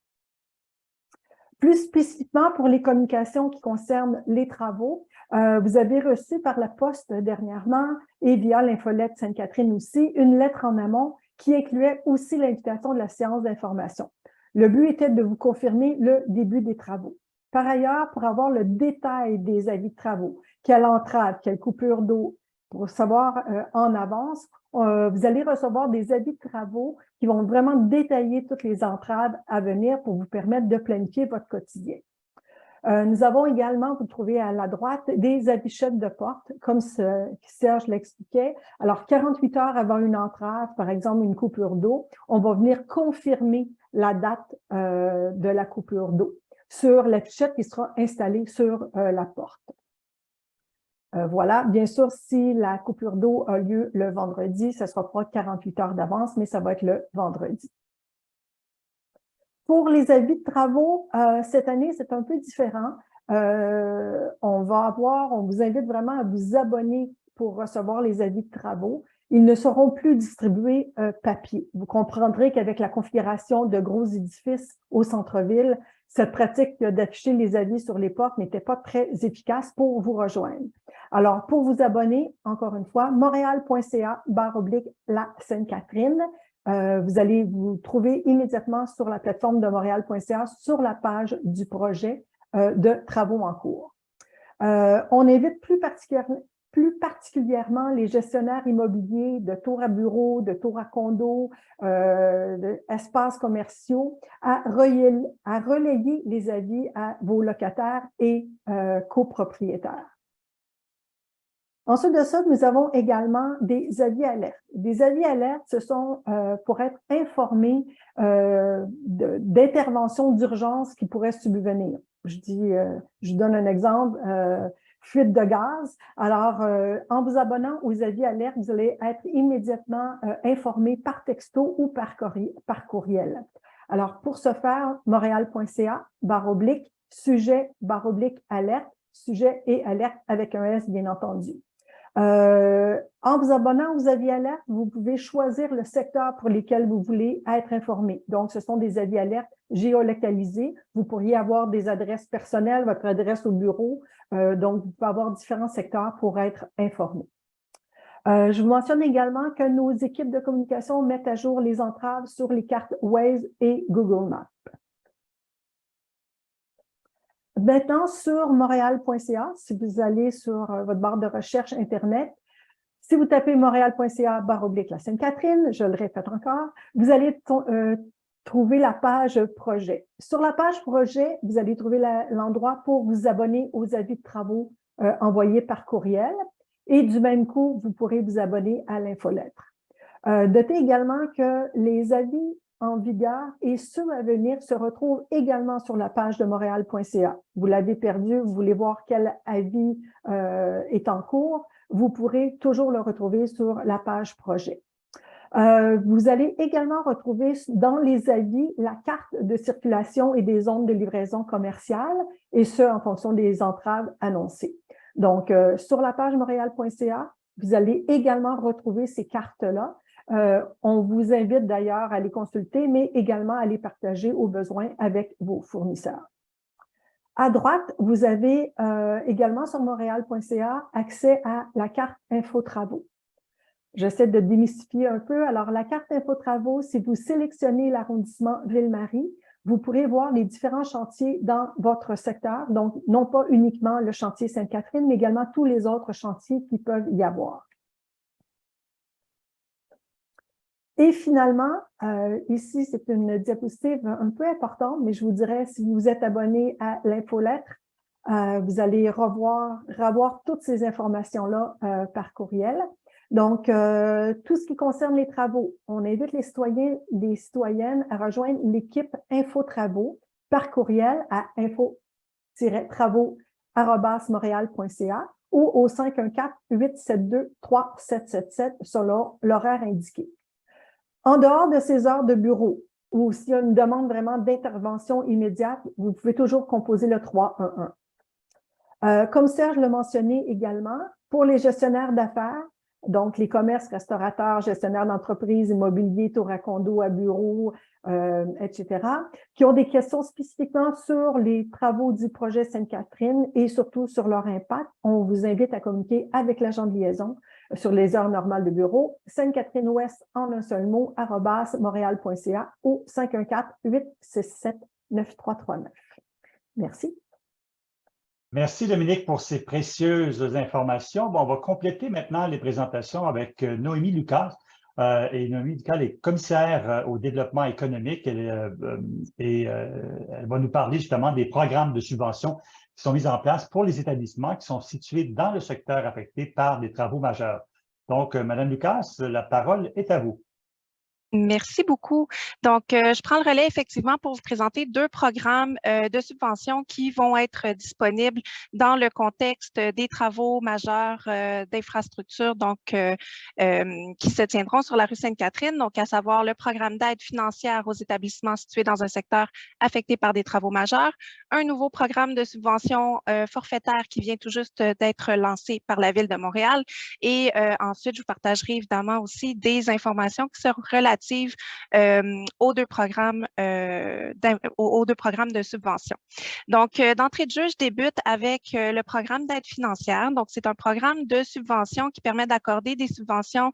Plus spécifiquement pour les communications qui concernent les travaux, vous avez reçu par la poste dernièrement et via l'infolette Sainte-Catherine aussi une lettre en amont qui incluait aussi l'invitation de la séance d'information. Le but était de vous confirmer le début des travaux. Par ailleurs, pour avoir le détail des avis de travaux, quelle entrave, quelle coupure d'eau, pour savoir en avance, vous allez recevoir des avis de travaux qui vont vraiment détailler toutes les entraves à venir pour vous permettre de planifier votre quotidien. Nous avons également, vous trouvez à la droite, des affichettes de porte, comme Serge l'expliquait. Alors, 48 heures avant une entrave, par exemple une coupure d'eau, on va venir confirmer la date de la coupure d'eau sur l'affichette qui sera installée sur la porte. Voilà, bien sûr, si la coupure d'eau a lieu le vendredi, ça ne sera pas 48 heures d'avance, mais ça va être le vendredi. Pour les avis de travaux, cette année, c'est un peu différent. On vous invite vraiment à vous abonner pour recevoir les avis de travaux. Ils ne seront plus distribués papier. Vous comprendrez qu'avec la configuration de gros édifices au centre-ville, cette pratique d'afficher les avis sur les portes n'était pas très efficace pour vous rejoindre. Alors, pour vous abonner, encore une fois, montréal.ca/la Sainte-Catherine. Vous allez vous trouver immédiatement sur la plateforme de montréal.ca sur la page du projet de travaux en cours. On invite plus particulièrement les gestionnaires immobiliers de tours à bureaux, de tours à condos, d'espaces commerciaux à relayer les avis à vos locataires et copropriétaires. Ensuite de ça, nous avons également des avis alertes. Des avis alertes, ce sont pour être informés d'interventions d'urgence qui pourraient subvenir. Je donne un exemple, fuite de gaz. Alors, en vous abonnant aux avis alertes, vous allez être immédiatement informé par texto ou par courriel. Alors, pour ce faire, montréal.ca/sujet/alerte, sujet et alerte avec un S, bien entendu. En vous abonnant aux avis alertes, vous pouvez choisir le secteur pour lequel vous voulez être informé. Donc, ce sont des avis alertes géolocalisés. Vous pourriez avoir des adresses personnelles, votre adresse au bureau. Donc, vous pouvez avoir différents secteurs pour être informé. Je vous mentionne également que nos équipes de communication mettent à jour les entraves sur les cartes Waze et Google Maps. Maintenant, sur montréal.ca, si vous allez sur votre barre de recherche Internet, si vous tapez montréal.ca/la Sainte-Catherine, je le répète encore, vous allez trouver la page projet. Sur la page projet, vous allez trouver l'endroit pour vous abonner aux avis de travaux envoyés par courriel et du même coup, vous pourrez vous abonner à l'infolettre. Notez également que les avis en vigueur et ceux à venir se retrouvent également sur la page de montréal.ca. Vous l'avez perdu, vous voulez voir quel avis est en cours, vous pourrez toujours le retrouver sur la page projet. Vous allez également retrouver dans les avis la carte de circulation et des zones de livraison commerciale, et ce, en fonction des entraves annoncées. Donc, sur la page montréal.ca, vous allez également retrouver ces cartes-là. On vous invite d'ailleurs à les consulter, mais également à les partager au besoin avec vos fournisseurs. À droite, vous avez également sur montréal.ca accès à la carte Info-Travaux. J'essaie de démystifier un peu. Alors, la carte Info-Travaux, si vous sélectionnez l'arrondissement Ville-Marie, vous pourrez voir les différents chantiers dans votre secteur, donc non pas uniquement le chantier Sainte-Catherine, mais également tous les autres chantiers qui peuvent y avoir. Et finalement, ici, c'est une diapositive un peu importante, mais je vous dirais, si vous êtes abonné à l'infolettre, vous allez revoir toutes ces informations-là par courriel. Donc, tout ce qui concerne les travaux, on invite les citoyens, les citoyennes à rejoindre l'équipe Info-Travaux par courriel à info-travaux@montréal.ca ou au 514-872-3777 selon l'horaire indiqué. En dehors de ces heures de bureau, ou s'il y a une demande vraiment d'intervention immédiate, vous pouvez toujours composer le 311. Comme Serge l'a mentionné également, pour les gestionnaires d'affaires, donc les commerces, restaurateurs, gestionnaires d'entreprises, immobiliers, tours à condos, à bureaux, etc., qui ont des questions spécifiquement sur les travaux du projet Sainte-Catherine et surtout sur leur impact, on vous invite à communiquer avec l'agent de liaison sur les heures normales de bureau, Sainte-Catherine-Ouest en un seul mot, @montréal.ca ou 514-867-9339. Merci. Merci Dominique pour ces précieuses informations. Bon, on va compléter maintenant les présentations avec Noémie Lucas. Et Noémie Lucas est commissaire au développement économique elle va nous parler justement des programmes de subvention qui sont mis en place pour les établissements qui sont situés dans le secteur affecté par des travaux majeurs. Donc, Madame Lucas, la parole est à vous. Merci beaucoup. Donc, je prends le relais effectivement pour vous présenter deux programmes de subvention qui vont être disponibles dans le contexte des travaux majeurs d'infrastructure, donc qui se tiendront sur la rue Sainte-Catherine, donc à savoir le programme d'aide financière aux établissements situés dans un secteur affecté par des travaux majeurs, un nouveau programme de subvention forfaitaire qui vient tout juste d'être lancé par la Ville de Montréal et ensuite, je vous partagerai évidemment aussi des informations qui seront relatives aux deux programmes de subvention. Donc, d'entrée de jeu, je débute avec le programme d'aide financière. Donc, c'est un programme de subvention qui permet d'accorder des subventions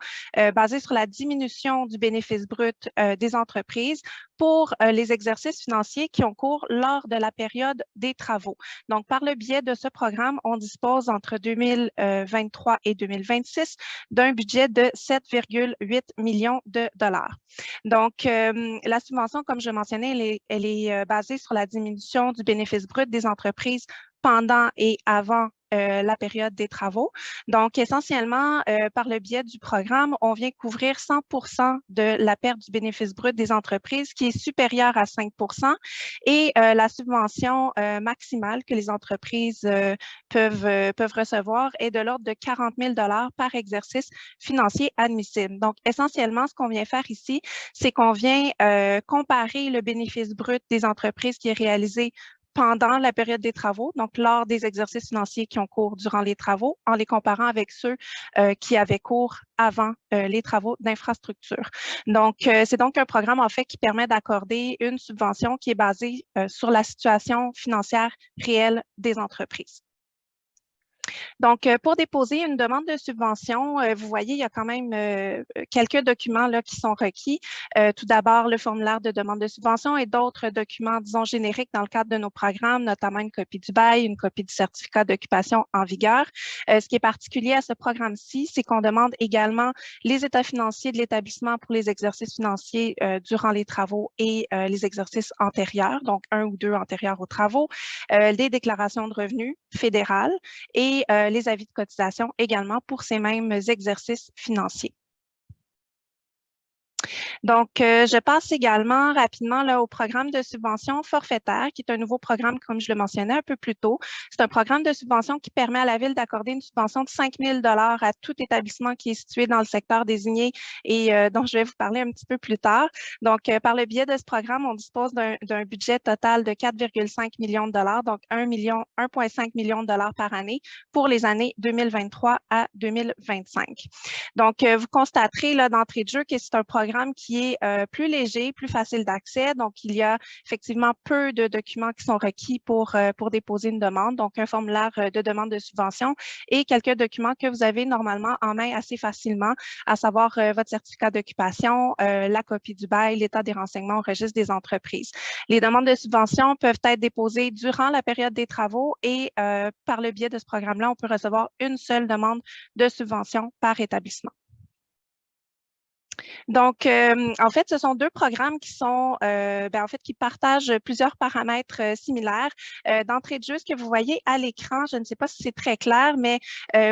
basées sur la diminution du bénéfice brut des entreprises pour les exercices financiers qui ont cours lors de la période des travaux. Donc, par le biais de ce programme, on dispose entre 2023 et 2026 d'un budget de 7,8 millions de dollars. Donc, la subvention, comme je mentionnais, elle est basée sur la diminution du bénéfice brut des entreprises pendant et avant la période des travaux. Donc, essentiellement, par le biais du programme, on vient couvrir 100% de la perte du bénéfice brut des entreprises qui est supérieure à 5% et la subvention maximale que les entreprises peuvent recevoir est de l'ordre de 40 000 $ par exercice financier admissible. Donc, essentiellement, ce qu'on vient faire ici, c'est qu'on vient comparer le bénéfice brut des entreprises qui est réalisé pendant la période des travaux, donc lors des exercices financiers qui ont cours durant les travaux, en les comparant avec ceux qui avaient cours avant les travaux d'infrastructure. Donc, c'est donc un programme, en fait, qui permet d'accorder une subvention qui est basée sur la situation financière réelle des entreprises. Donc, pour déposer une demande de subvention, vous voyez, il y a quand même quelques documents là, qui sont requis. Tout d'abord, le formulaire de demande de subvention et d'autres documents, disons, génériques dans le cadre de nos programmes, notamment une copie du bail, une copie du certificat d'occupation en vigueur. Ce qui est particulier à ce programme-ci, c'est qu'on demande également les états financiers de l'établissement pour les exercices financiers durant les travaux et les exercices antérieurs, donc 1 ou 2 antérieurs aux travaux, des déclarations de revenus fédérales et les avis de cotisation également pour ces mêmes exercices financiers. Donc, je passe également rapidement là, au programme de subvention forfaitaire, qui est un nouveau programme, comme je le mentionnais un peu plus tôt. C'est un programme de subvention qui permet à la Ville d'accorder une subvention de 5 000 $ à tout établissement qui est situé dans le secteur désigné et dont je vais vous parler un petit peu plus tard. Donc, par le biais de ce programme, on dispose d'un budget total de 4,5 millions de dollars, donc 1,5 million de dollars par année pour les années 2023 à 2025. Donc, vous constaterez là d'entrée de jeu que c'est un programme qui est plus léger, plus facile d'accès. Donc, il y a effectivement peu de documents qui sont requis pour déposer une demande, donc un formulaire de demande de subvention et quelques documents que vous avez normalement en main assez facilement, à savoir votre certificat d'occupation, la copie du bail, l'état des renseignements au registre des entreprises. Les demandes de subvention peuvent être déposées durant la période des travaux et par le biais de ce programme-là, on peut recevoir une seule demande de subvention par établissement. Donc, en fait, ce sont deux programmes qui sont, en fait, qui partagent plusieurs paramètres similaires. D'entrée de jeu, ce que vous voyez à l'écran, je ne sais pas si c'est très clair, mais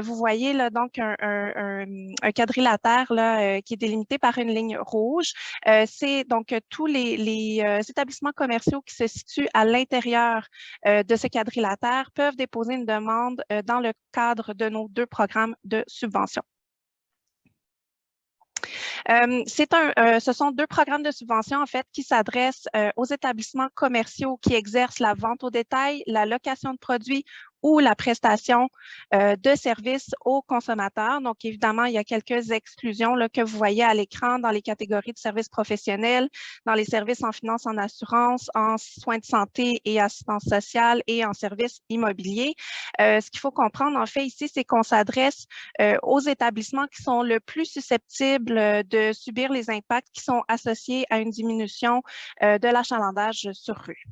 vous voyez là donc un quadrilatère là qui est délimité par une ligne rouge. C'est donc tous les établissements commerciaux qui se situent à l'intérieur de ce quadrilatère peuvent déposer une demande dans le cadre de nos deux programmes de subvention. Ce sont deux programmes de subvention, en fait, qui s'adressent aux établissements commerciaux qui exercent la vente au détail, la location de produits ou la prestation de services aux consommateurs. Donc, évidemment, il y a quelques exclusions là, que vous voyez à l'écran dans les catégories de services professionnels, dans les services en finance, en assurance, en soins de santé et assistance sociale et en services immobiliers. Ce qu'il faut comprendre, en fait, ici, c'est qu'on s'adresse aux établissements qui sont le plus susceptibles de subir les impacts qui sont associés à une diminution de l'achalandage sur rue.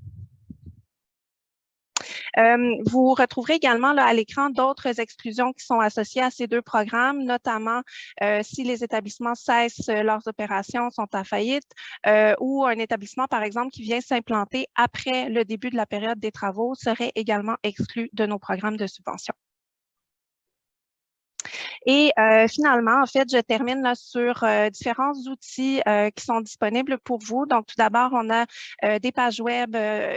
Vous retrouverez également là, à l'écran d'autres exclusions qui sont associées à ces deux programmes, notamment si les établissements cessent leurs opérations, sont à faillite, ou un établissement, par exemple, qui vient s'implanter après le début de la période des travaux serait également exclu de nos programmes de subvention. Et finalement, en fait, je termine là, sur différents outils qui sont disponibles pour vous. Donc, tout d'abord, on a des pages web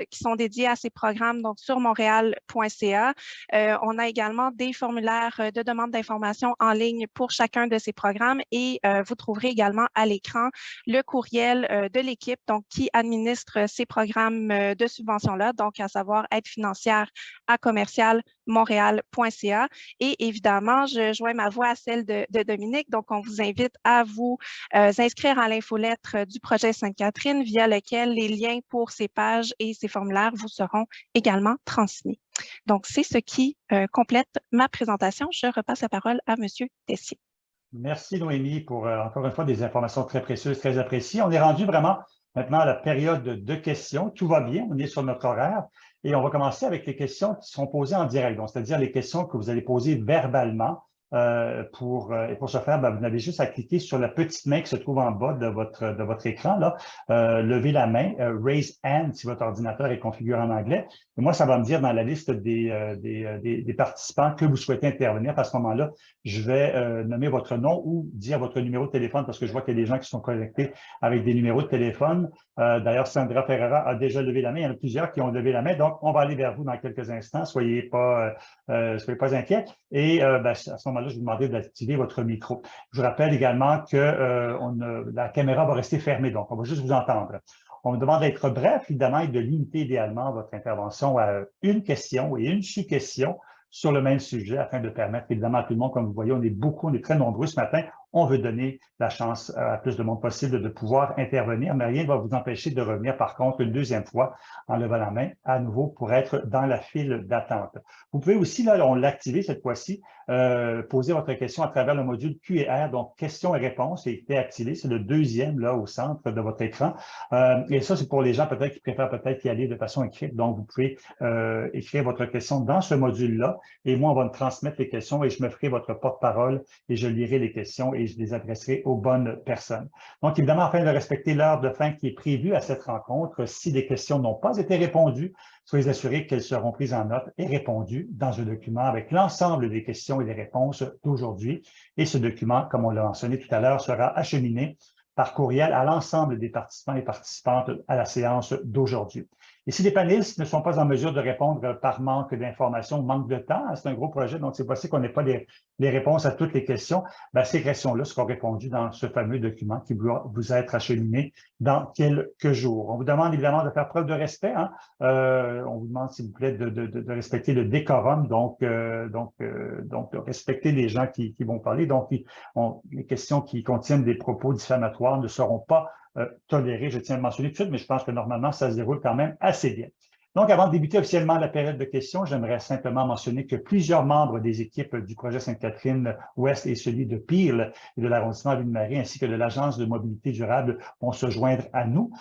qui sont dédiées à ces programmes, donc sur montréal.ca. On a également des formulaires de demande d'information en ligne pour chacun de ces programmes et vous trouverez également à l'écran le courriel de l'équipe, donc qui administre ces programmes de subvention-là, donc à savoir aide financière à commercial-montréal.ca. Et évidemment, je joins ma voix à celle de Dominique. Donc, on vous invite à vous inscrire à l'infolettre du projet Sainte-Catherine via lequel les liens pour ces pages et ces formulaires vous seront également transmis. Donc, c'est ce qui complète ma présentation. Je repasse la parole à M. Tessier. Merci, Noémie, pour encore une fois des informations très précieuses, très appréciées. On est rendu vraiment maintenant à la période de questions. Tout va bien, on est sur notre horaire. Et on va commencer avec les questions qui seront posées en direct, c'est-à-dire les questions que vous allez poser verbalement. Et pour ce faire, ben, vous avez juste à cliquer sur la petite main qui se trouve en bas de votre écran, là. Levez la main, raise hand si votre ordinateur est configuré en anglais. Et moi, ça va me dire dans la liste des participants que vous souhaitez intervenir. À ce moment-là, je vais nommer votre nom ou dire votre numéro de téléphone parce que je vois qu'il y a des gens qui sont connectés avec des numéros de téléphone. D'ailleurs, Sandra Ferreira a déjà levé la main. Il y en a plusieurs qui ont levé la main. Donc, on va aller vers vous dans quelques instants. Soyez pas inquiets. Et ben, à ce moment-là, je vais vous demander d'activer votre micro. Je vous rappelle également que la caméra va rester fermée, donc on va juste vous entendre. On vous demande d'être bref, évidemment, et de limiter idéalement votre intervention à une question et une sous-question sur le même sujet afin de permettre évidemment à tout le monde, comme vous voyez, on est très nombreux ce matin. On veut donner la chance à plus de monde possible de pouvoir intervenir, mais rien ne va vous empêcher de revenir par contre une deuxième fois en levant la main à nouveau pour être dans la file d'attente. Vous pouvez aussi, là, on l'a activé cette fois-ci, poser votre question à travers le module Q&R, donc questions et réponses, et été activé. C'est le deuxième là au centre de votre écran. Et ça, c'est pour les gens peut-être qui préfèrent peut-être y aller de façon écrite. Donc, vous pouvez écrire votre question dans ce module-là, et moi, on va me transmettre les questions et je me ferai votre porte-parole et je lirai les questions et je les adresserai aux bonnes personnes. Donc, évidemment, afin de respecter l'heure de fin qui est prévue à cette rencontre, si des questions n'ont pas été répondues, soyez assurés qu'elles seront prises en note et répondues dans un document avec l'ensemble des questions et des réponses d'aujourd'hui. Et ce document, comme on l'a mentionné tout à l'heure, sera acheminé par courriel à l'ensemble des participants et participantes à la séance d'aujourd'hui. Et si les panélistes ne sont pas en mesure de répondre par manque d'informations, manque de temps, c'est un gros projet, donc c'est possible qu'on n'ait pas les réponses à toutes les questions, ben, ces questions-là seront répondues dans ce fameux document qui doit vous être acheminé dans quelques jours. On vous demande évidemment de faire preuve de respect. Hein? On vous demande, s'il vous plaît, de respecter le décorum, donc de respecter les gens qui vont parler. Donc, les questions qui contiennent des propos diffamatoires ne seront pas toléré, je tiens à le mentionner tout de suite, mais je pense que normalement, ça se déroule quand même assez bien. Donc, avant de débuter officiellement la période de questions, j'aimerais simplement mentionner que plusieurs membres des équipes du projet Sainte-Catherine-Ouest et celui de Peel et de l'arrondissement Ville-Marie, ainsi que de l'Agence de mobilité durable, vont se joindre à nous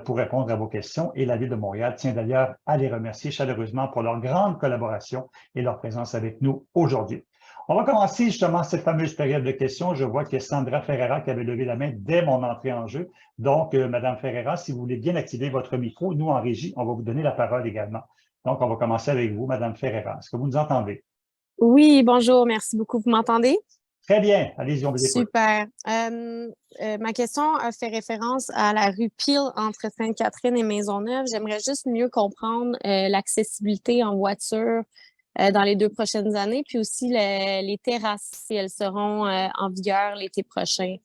pour répondre à vos questions. Et la Ville de Montréal tient d'ailleurs à les remercier chaleureusement pour leur grande collaboration et leur présence avec nous aujourd'hui. On va commencer justement cette fameuse période de questions. Je vois qu'il y a Sandra Ferreira qui avait levé la main dès mon entrée en jeu. Donc, Madame Ferreira, si vous voulez bien activer votre micro, nous, en régie, on va vous donner la parole également. Donc, on va commencer avec vous, Madame Ferreira. Est-ce que vous nous entendez? Oui, bonjour, merci beaucoup. Vous m'entendez? Très bien. Allez-y, on vous écoute. Super. Ma question fait référence à la rue Peel entre Sainte-Catherine et Maisonneuve. J'aimerais juste mieux comprendre l'accessibilité en voiture dans les 2 prochaines années, puis aussi les terrasses, si elles seront en vigueur l'été prochain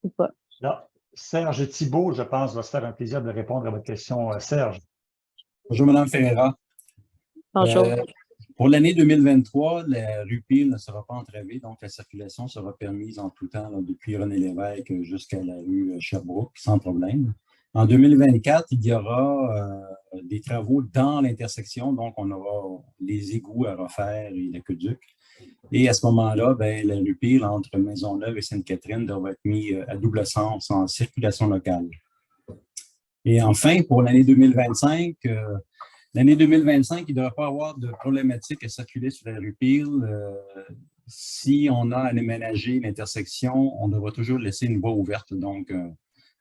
ou pas. Là, Serge Thibault, je pense, va se faire un plaisir de répondre à votre question. Serge. Bonjour, Mme Ferreira. Bonjour. Pour l'année 2023, la rue Peel ne sera pas entravée, donc la circulation sera permise en tout temps, là, depuis René Lévesque jusqu'à la rue Sherbrooke, sans problème. En 2024, il y aura des travaux dans l'intersection, donc on aura les égouts à refaire et l'aqueduc. Et à ce moment-là, ben, la rue Peel entre Maisonneuve et Sainte-Catherine devra être mise à double sens en circulation locale. Et enfin, pour l'année 2025, L'année 2025, il ne devrait pas avoir de problématique à circuler sur la rue Peel. Si on a à aménager l'intersection, on devra toujours laisser une voie ouverte donc,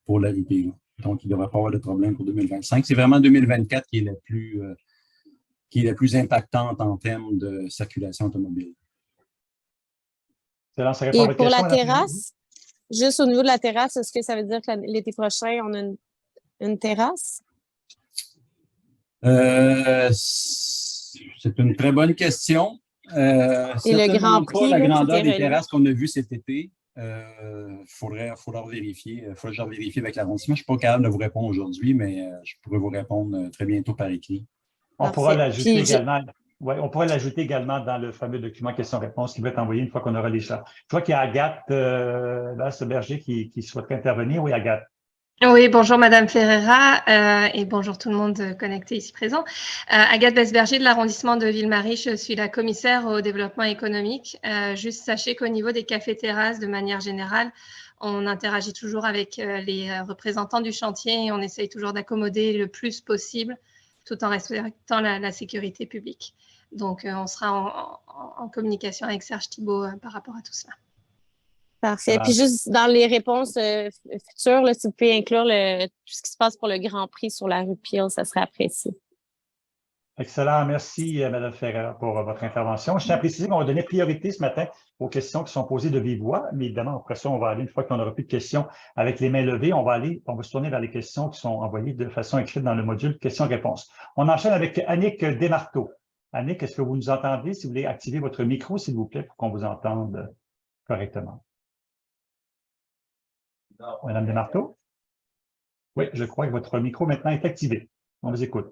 pour la rue Peel. Donc, il ne devrait pas avoir de problème pour 2025. C'est vraiment 2024 qui est la plus impactante en termes de circulation automobile. Et pour la terrasse, juste au niveau de la terrasse, est-ce que ça veut dire que l'été prochain, on a une terrasse? C'est une très bonne question. Et le Grand Prix, la grandeur des terrasses qu'on a vues cet été. Faudrait vérifier. Il faudrait que je vérifie avec l'arrondissement. Je ne suis pas capable de vous répondre aujourd'hui, mais je pourrais vous répondre très bientôt par écrit. On pourra l'ajouter également. Oui, on pourrait l'ajouter également dans le fameux document questions-réponses qui va être envoyé une fois qu'on aura les chats. Je vois qu'il y a Agathe Berger qui souhaiterait intervenir. Oui, Agathe. Oui, bonjour Madame Ferreira et bonjour tout le monde connecté ici présent. Agathe Besberger de l'arrondissement de Ville-Marie, je suis la commissaire au développement économique. Juste sachez qu'au niveau des cafés-terrasses, de manière générale, on interagit toujours avec les représentants du chantier et on essaye toujours d'accommoder le plus possible tout en respectant la sécurité publique. Donc, on sera en communication avec Serge Thibault par rapport à tout cela. Parfait. Puis juste dans les réponses futures, là, si vous pouvez inclure tout ce qui se passe pour le Grand Prix sur la rue Peel, ça serait apprécié. Excellent. Merci, Mme Ferreira, pour votre intervention. Je tiens à préciser qu'on va donner priorité ce matin aux questions qui sont posées de vive voix, mais évidemment, après ça, on va aller, une fois qu'on n'aura plus de questions avec les mains levées, on va se tourner vers les questions qui sont envoyées de façon écrite dans le module questions-réponses. On enchaîne avec Annick Desmarteaux. Annick, est-ce que vous nous entendez? Si vous voulez activer votre micro, s'il vous plaît, pour qu'on vous entende correctement. Madame Desmarteaux? Oui, je crois que votre micro maintenant est activé. On vous écoute.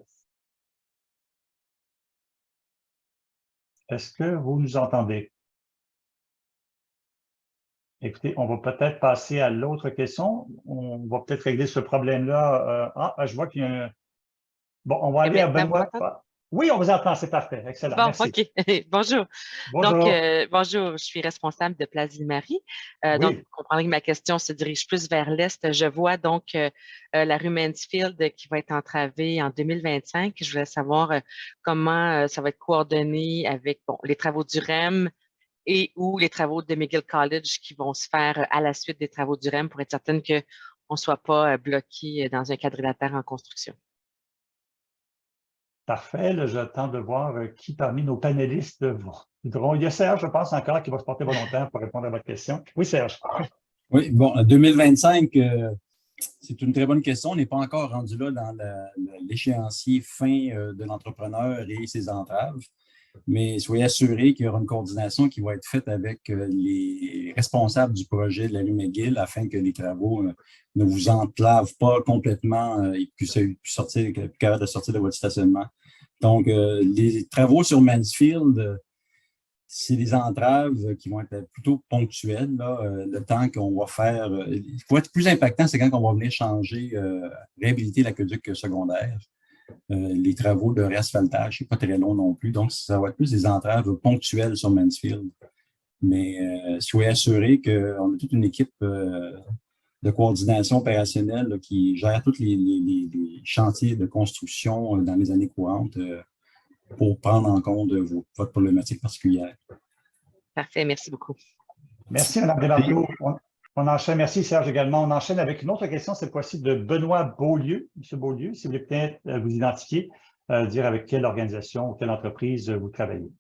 Est-ce que vous nous entendez? Écoutez, on va peut-être passer à l'autre question. On va peut-être régler ce problème-là. Je vois qu'il y a un... Bon, on va aller à Benoît. Oui, on vous entend, c'est parfait. Excellent. Bon, merci. OK. Bonjour. Bonjour. Donc, bonjour, je suis responsable de Place Ville-Marie. Oui. Donc, vous comprendrez que ma question se dirige plus vers l'est. Je vois donc la rue Mansfield qui va être entravée en 2025. Je voulais savoir comment ça va être coordonné avec les travaux du REM et ou les travaux de McGill College qui vont se faire à la suite des travaux du REM pour être certaine qu'on ne soit pas bloqué dans un quadrilatère en construction. Parfait. Là, j'attends de voir qui parmi nos panélistes voudront. Il y a Serge, je pense, encore, qui va se porter volontaire pour répondre à votre question. Oui, Serge. Oui, bon, 2025, c'est une très bonne question. On n'est pas encore rendu là dans l'échéancier fin de l'entrepreneur et ses entraves. Mais soyez assurés qu'il y aura une coordination qui va être faite avec les responsables du projet de la rue McGill afin que les travaux ne vous enclavent pas complètement et puissent être capables de sortir de votre stationnement. Donc, les travaux sur Mansfield, c'est des entraves qui vont être plutôt ponctuelles. Là, le temps qu'on va faire. Ce qui va être plus impactant, c'est quand on va venir changer, réhabiliter l'aqueduc secondaire. Les travaux de réasphaltage, ce n'est pas très long non plus. Donc, ça va être plus des entraves ponctuelles sur Mansfield. Mais soyez assurés qu'on a toute une équipe de coordination opérationnelle là, qui gère tous les chantiers de construction dans les années courantes pour prendre en compte votre problématique particulière. Parfait, merci beaucoup. Merci, Mme Desmarteaux. On enchaîne, merci Serge également. On enchaîne avec une autre question, cette fois-ci de Benoît Beaulieu. Monsieur Beaulieu, si vous voulez peut-être vous identifier, dire avec quelle organisation ou quelle entreprise vous travaillez.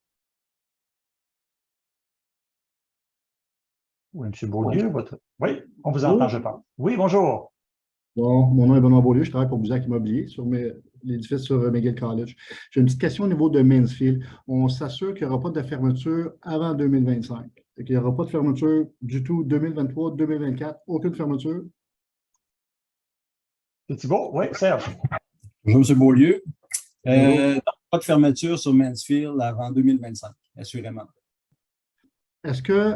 Oui, M. Beaulieu, Oui, on vous entend, je pense. Oui, bonjour. Bon, mon nom est Benoît Beaulieu, je travaille pour Buzac Immobilier sur l'édifice sur McGill College. J'ai une petite question au niveau de Mansfield. On s'assure qu'il n'y aura pas de fermeture avant 2025. Il n'y aura pas de fermeture du tout 2023, 2024, aucune fermeture? C'est Thibault? Oui, Serge. Bonjour, M. Beaulieu. Pas de fermeture sur Mansfield avant 2025, assurément. Est-ce que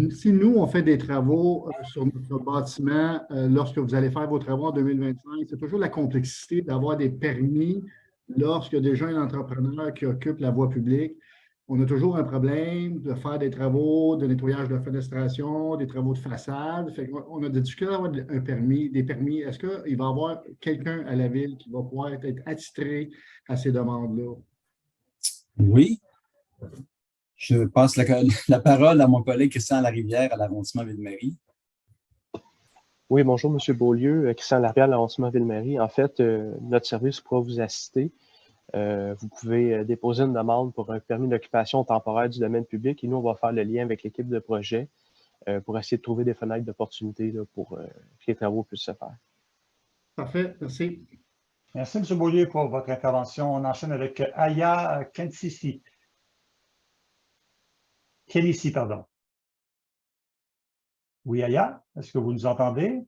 si nous, on fait des travaux sur notre bâtiment, lorsque vous allez faire vos travaux en 2025, c'est toujours la complexité d'avoir des permis lorsqu'il y a déjà un entrepreneur qui occupe la voie publique. on a toujours un problème de faire des travaux de nettoyage de fenestration, des travaux de façade. Fait qu'on a des difficultés d'avoir des permis. Est-ce qu'il va y avoir quelqu'un à la ville qui va pouvoir être attitré à ces demandes-là? Oui. Je passe la parole à mon collègue Christian Larivière à l'arrondissement Ville-Marie. Oui, bonjour, M. Beaulieu, Christian Larivière, l'arrondissement Ville-Marie. En fait, notre service pourra vous assister. Vous pouvez déposer une demande pour un permis d'occupation temporaire du domaine public et nous, on va faire le lien avec l'équipe de projet pour essayer de trouver des fenêtres d'opportunité pour que les travaux puissent se faire. Parfait, merci. Merci, M. Beaulieu, pour votre intervention. On enchaîne avec Aya Kenissi. Kenissi, pardon. Oui, Aya, est-ce que vous nous entendez?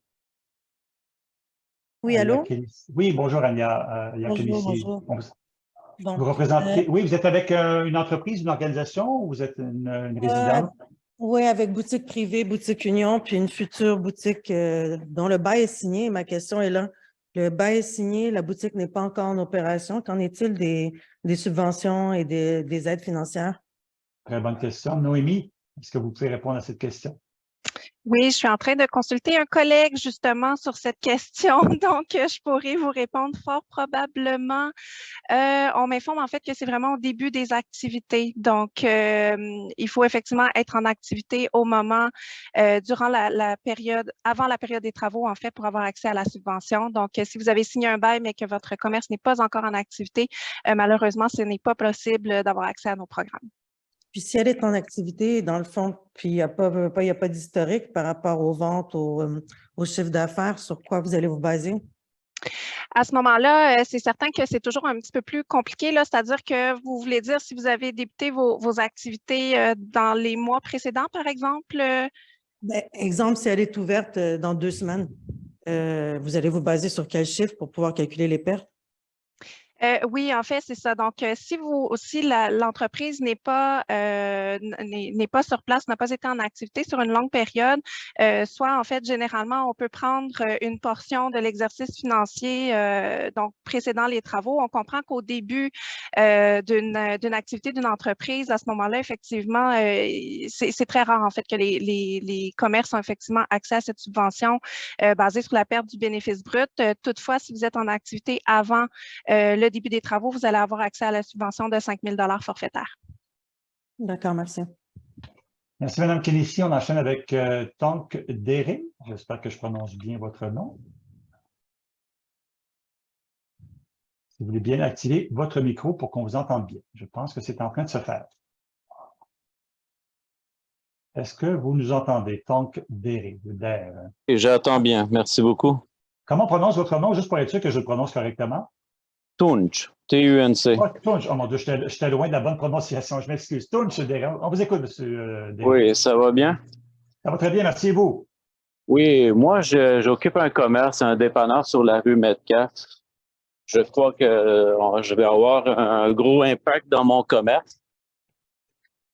Oui, allô? Oui, bonjour, Aya. Bonjour. Vous représentez, oui, vous êtes avec une entreprise, une organisation ou vous êtes une résidente? Oui, avec boutique privée, boutique Union, puis une future boutique dont le bail est signé. Ma question est là. Le bail est signé, la boutique n'est pas encore en opération. Qu'en est-il des subventions et des aides financières? Très bonne question. Noémie, est-ce que vous pouvez répondre à cette question? Oui, je suis en train de consulter un collègue justement sur cette question, donc je pourrais vous répondre fort probablement. On m'informe en fait que c'est vraiment au début des activités, donc il faut effectivement être en activité au moment, durant la période, avant la période des travaux en fait, pour avoir accès à la subvention. Donc, si vous avez signé un bail mais que votre commerce n'est pas encore en activité, malheureusement, ce n'est pas possible d'avoir accès à nos programmes. Puis si elle est en activité, dans le fond, puis il n'y a pas d'historique par rapport aux ventes, au chiffre d'affaires, sur quoi vous allez vous baser? À ce moment-là, c'est certain que c'est toujours un petit peu plus compliqué, c'est-à-dire que vous voulez dire si vous avez débuté vos activités dans les mois précédents, par exemple? Ben, exemple, si elle est ouverte dans 2 semaines, vous allez vous baser sur quel chiffre pour pouvoir calculer les pertes? Oui, en fait, c'est ça. Donc, si l'entreprise n'est pas sur place, n'a pas été en activité sur une longue période, soit en fait, généralement, on peut prendre une portion de l'exercice financier donc précédant les travaux. On comprend qu'au début d'une activité d'une entreprise, à ce moment-là, effectivement, c'est très rare en fait que les commerces ont effectivement accès à cette subvention basée sur la perte du bénéfice brut. Toutefois, si vous êtes en activité avant le début des travaux, vous allez avoir accès à la subvention de 5 000 $ forfaitaire. D'accord, merci. Merci, Mme Kenissi. On enchaîne avec Tonk Dere. J'espère que je prononce bien votre nom. Si vous voulez bien activer votre micro pour qu'on vous entende bien. Je pense que c'est en train de se faire. Est-ce que vous nous entendez, Tonk Dere? J'entends bien. Merci beaucoup. Comment on prononce votre nom, juste pour être sûr que je le prononce correctement? Tunch, T-U-N-C. Oh, Tunch, oh mon Dieu, j'étais loin de la bonne prononciation, je m'excuse. Tunch, on vous écoute, M. Dere. Oui, ça va bien? Ça va très bien, merci, et vous? Oui, moi, j'occupe un commerce, un dépanneur sur la rue Metcalfe. Je crois que je vais avoir un gros impact dans mon commerce.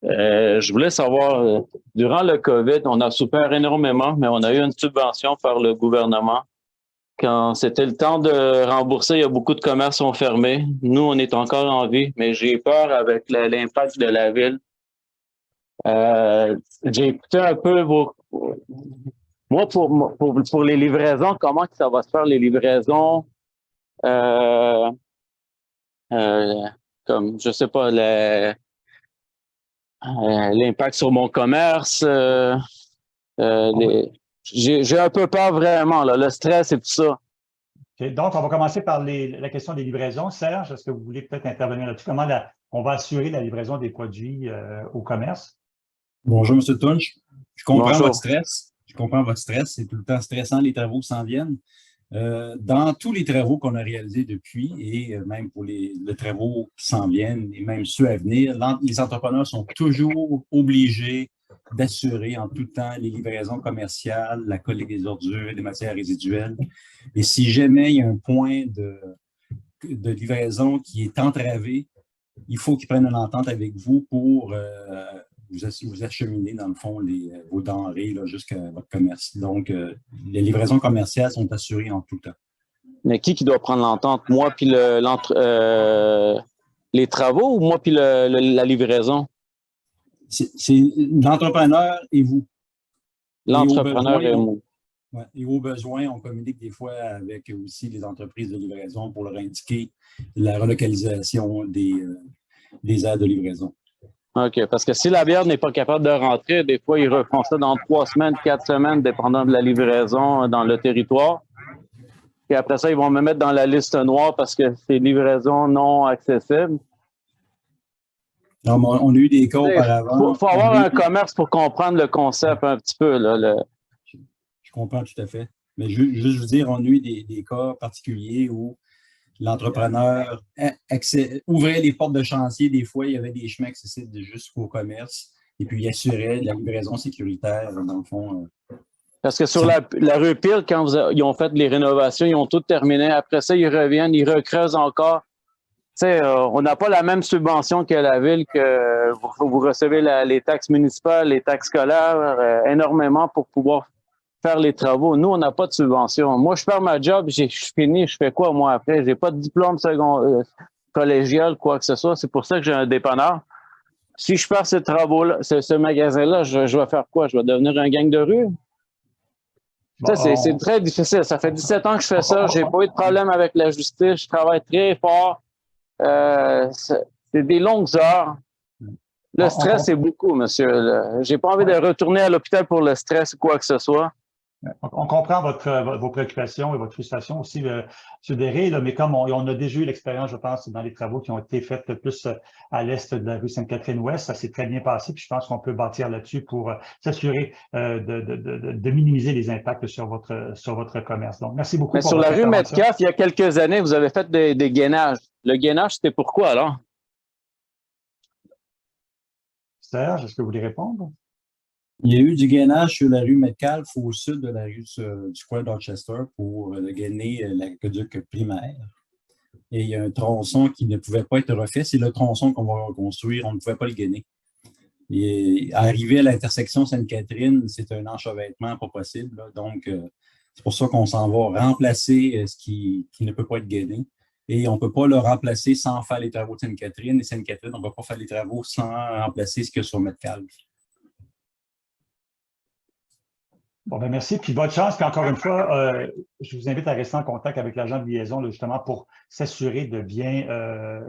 Je voulais savoir, durant le COVID, on a souffert énormément, mais on a eu une subvention par le gouvernement. Quand c'était le temps de rembourser, il y a beaucoup de commerces qui sont fermés. Nous, on est encore en vie, mais j'ai peur avec l'impact de la ville. J'ai écouté un peu moi, pour les livraisons, comment ça va se faire, les livraisons? Comme, je sais pas, l'impact sur mon commerce. J'ai un peu peur vraiment, là, le stress et tout ça. Okay, donc, on va commencer par la question des livraisons. Serge, est-ce que vous voulez peut-être intervenir là-dessus? Comment on va assurer la livraison des produits au commerce? Bonjour, M. Tunch. Je comprends Bonjour. votre stress. Je comprends votre stress. C'est tout le temps stressant, les travaux qui s'en viennent. Dans tous les travaux qu'on a réalisés depuis, et même pour les travaux qui s'en viennent, et même ceux à venir, les entrepreneurs sont toujours obligés d'assurer en tout temps les livraisons commerciales, la collecte des ordures, des matières résiduelles. Et si jamais il y a un point de livraison qui est entravé, il faut qu'ils prennent une entente avec vous pour vous acheminer, dans le fond, vos denrées jusqu'à votre commerce. Donc, les livraisons commerciales sont assurées en tout temps. Mais qui doit prendre l'entente? Moi puis les travaux ou moi puis la livraison? C'est l'entrepreneur et vous. L'entrepreneur et vous. Ouais, et au besoin, on communique des fois avec aussi les entreprises de livraison pour leur indiquer la relocalisation des aires de livraison. OK, parce que si la bière n'est pas capable de rentrer, des fois, ils refont ça dans 3 semaines, 4 semaines, dépendant de la livraison dans le territoire. Puis après ça, ils vont me mettre dans la liste noire parce que c'est livraison non accessible. Non, on a eu des cas auparavant. Il faut avoir un commerce pour comprendre le concept un petit peu. Là, Je comprends tout à fait. Mais juste vous dire, on a eu des cas particuliers où l'entrepreneur ouvrait les portes de chantier. Des fois, il y avait des chemins accessibles jusqu'au commerce. Et puis, il assurait la livraison sécuritaire, dans le fond. Parce que sur la rue Peel, quand ils ont fait les rénovations, ils ont tout terminé. Après ça, ils reviennent, ils recreusent encore. On n'a pas la même subvention que la ville, que vous recevez les taxes municipales, les taxes scolaires, énormément pour pouvoir faire les travaux. Nous, on n'a pas de subvention. Moi, je perds ma job, je finis, je fais quoi, moi, après? J'ai pas de diplôme collégial, quoi que ce soit. C'est pour ça que j'ai un dépanneur. Si je perds ces travaux-là, ce magasin-là, je vais faire quoi? Je vais devenir un gang de rue? Bon, c'est très difficile. Ça fait 17 ans que je fais ça. J'ai pas eu de problème avec la justice. Je travaille très fort. C'est des longues heures. Le stress, c'est beaucoup, monsieur. J'ai pas envie de retourner à l'hôpital pour le stress ou quoi que ce soit. On comprend vos préoccupations et votre frustration aussi, M. Derré, mais comme on a déjà eu l'expérience, je pense, dans les travaux qui ont été faits plus à l'est de la rue Sainte-Catherine-Ouest, ça s'est très bien passé, puis je pense qu'on peut bâtir là-dessus pour s'assurer de minimiser les impacts sur votre commerce. Donc, merci beaucoup. Mais sur la rue Metcalfe, il y a quelques années, vous avez fait des gainages. Le gainage, c'était pourquoi, alors? Serge, est-ce que vous voulez répondre? Il y a eu du gainage sur la rue Metcalfe au sud de la rue du Square Dorchester pour gainer l'aqueduc primaire. Et il y a un tronçon qui ne pouvait pas être refait. C'est le tronçon qu'on va reconstruire. On ne pouvait pas le gainer. Et arriver à l'intersection Sainte-Catherine, c'est un enchevêtrement pas possible. Là. Donc, c'est pour ça qu'on s'en va remplacer ce qui ne peut pas être gainé. Et on ne peut pas le remplacer sans faire les travaux de Sainte-Catherine. Et Sainte-Catherine, on ne peut pas faire les travaux sans remplacer ce qu'il y a sur Metcalfe. Bon, ben merci. Puis bonne chance. Puis encore une fois, je vous invite à rester en contact avec l'agent de liaison là, justement pour s'assurer de bien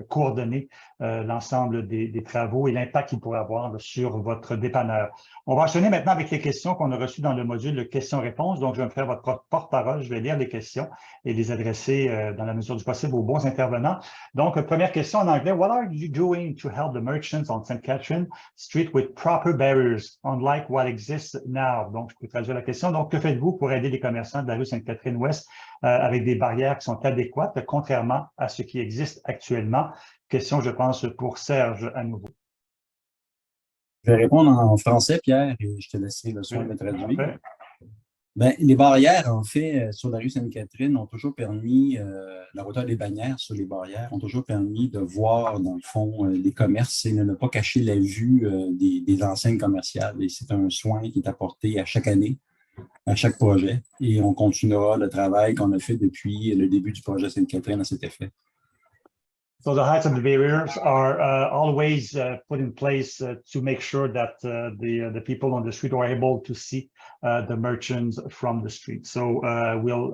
coordonner l'ensemble des travaux et l'impact qu'il pourrait avoir là, sur votre dépanneur. On va enchaîner maintenant avec les questions qu'on a reçues dans le module de questions-réponses. Donc, je vais me faire votre porte-parole. Je vais lire les questions et les adresser dans la mesure du possible aux bons intervenants. Donc, première question en anglais. What are you doing to help the merchants on St. Catherine Street with proper barriers, unlike what exists now? Donc, je peux traduire la question. Donc, que faites-vous pour aider les commerçants de la rue Sainte-Catherine-Ouest avec des barrières qui sont adéquates, contrairement à ce qui existe actuellement? Question, je pense, pour Serge à nouveau. Je vais répondre en français, Pierre, et je te laisserai le soin de traduire. Ben, les barrières, en fait, sur la rue Sainte-Catherine ont toujours permis, la hauteur des bannières sur les barrières ont toujours permis de voir, dans le fond, les commerces et de ne pas cacher la vue des enseignes commerciales. Et c'est un soin qui est apporté à chaque année, à chaque projet. Et on continuera le travail qu'on a fait depuis le début du projet Sainte-Catherine à cet effet. So the heights of the barriers are always put in place to make sure that the people on the street are able to see the merchants from the street. So we'll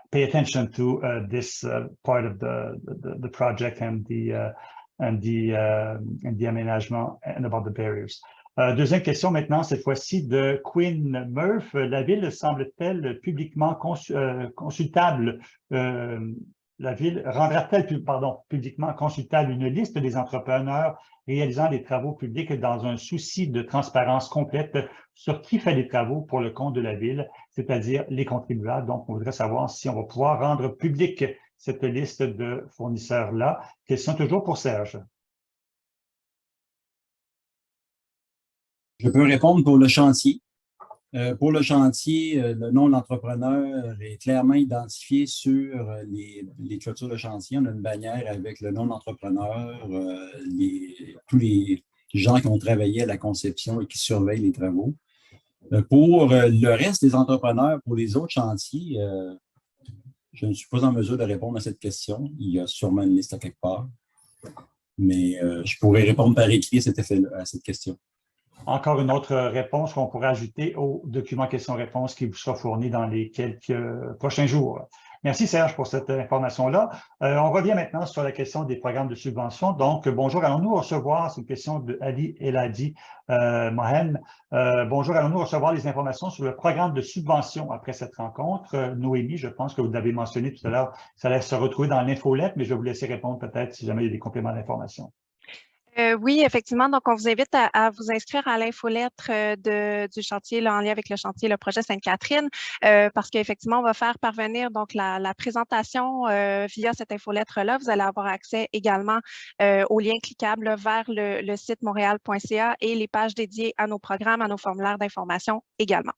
pay attention to this part of the project and the aménagement and about the barriers. Deuxième question maintenant, cette fois-ci de Quinn Murph. La ville semble-t-elle publiquement consultable? La ville rendra-t-elle publiquement consultable une liste des entrepreneurs réalisant des travaux publics dans un souci de transparence complète sur qui fait les travaux pour le compte de la ville, c'est-à-dire les contribuables. Donc, on voudrait savoir si on va pouvoir rendre publique cette liste de fournisseurs-là. Question toujours pour Serge. Je peux répondre pour le chantier. Pour le chantier, le nom de l'entrepreneur est clairement identifié sur les clôtures de chantier. On a une bannière avec le nom de l'entrepreneur, tous les gens qui ont travaillé à la conception et qui surveillent les travaux. Pour le reste des entrepreneurs, pour les autres chantiers, je ne suis pas en mesure de répondre à cette question. Il y a sûrement une liste à quelque part. Mais je pourrais répondre par écrit à cette question. Encore une autre réponse qu'on pourrait ajouter au document questions-réponses qui vous sera fourni dans les quelques prochains jours. Merci Serge pour cette information-là. On revient maintenant sur la question des programmes de subvention. Donc, bonjour, allons-nous recevoir, c'est une question de Ali Eladi Mohen. Bonjour, allons-nous recevoir les informations sur le programme de subvention après cette rencontre? Noémie, je pense que vous l'avez mentionné tout à l'heure, ça allait se retrouver dans l'infolette, mais je vais vous laisser répondre peut-être si jamais il y a des compléments d'information. Oui, effectivement. Donc, on vous invite à vous inscrire à l'infolettre du chantier là, en lien avec le chantier, le projet Sainte-Catherine, parce qu'effectivement, on va faire parvenir donc la présentation via cette infolettre-là. Vous allez avoir accès également au lien cliquable là, vers le site montréal.ca et les pages dédiées à nos programmes, à nos formulaires d'information également.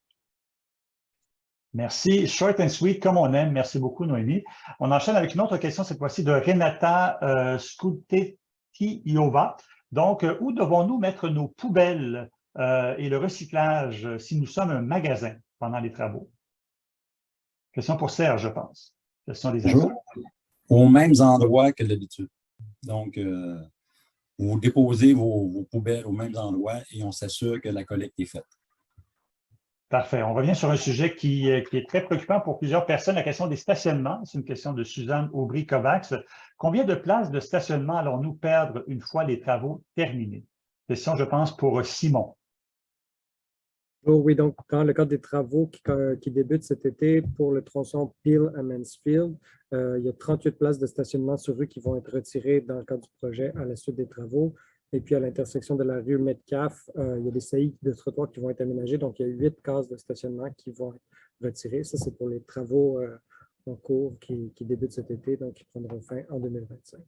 Merci. Short and sweet, comme on aime. Merci beaucoup, Noémie. On enchaîne avec une autre question, cette fois-ci de Renata Skutetiova. Donc, où devons-nous mettre nos poubelles et le recyclage si nous sommes un magasin pendant les travaux? Question pour Serge, je pense. Question des Bonjour. Aux mêmes endroits que d'habitude. Donc, vous déposez vos poubelles aux mêmes endroits et on s'assure que la collecte est faite. Parfait. On revient sur un sujet qui est très préoccupant pour plusieurs personnes, la question des stationnements. C'est une question de Suzanne Aubry-Kovacs. Combien de places de stationnement allons-nous perdre une fois les travaux terminés? Question, je pense, pour Simon. Oh oui, donc dans le cadre des travaux qui débutent cet été pour le tronçon Peel à Mansfield, il y a 38 places de stationnement sur rue qui vont être retirées dans le cadre du projet à la suite des travaux. Et puis, à l'intersection de la rue Metcalfe, il y a des saillies de trottoirs qui vont être aménagées. Donc, il y a 8 cases de stationnement qui vont être retirées. Ça, c'est pour les travaux en cours qui débutent cet été, donc qui prendront fin en 2025.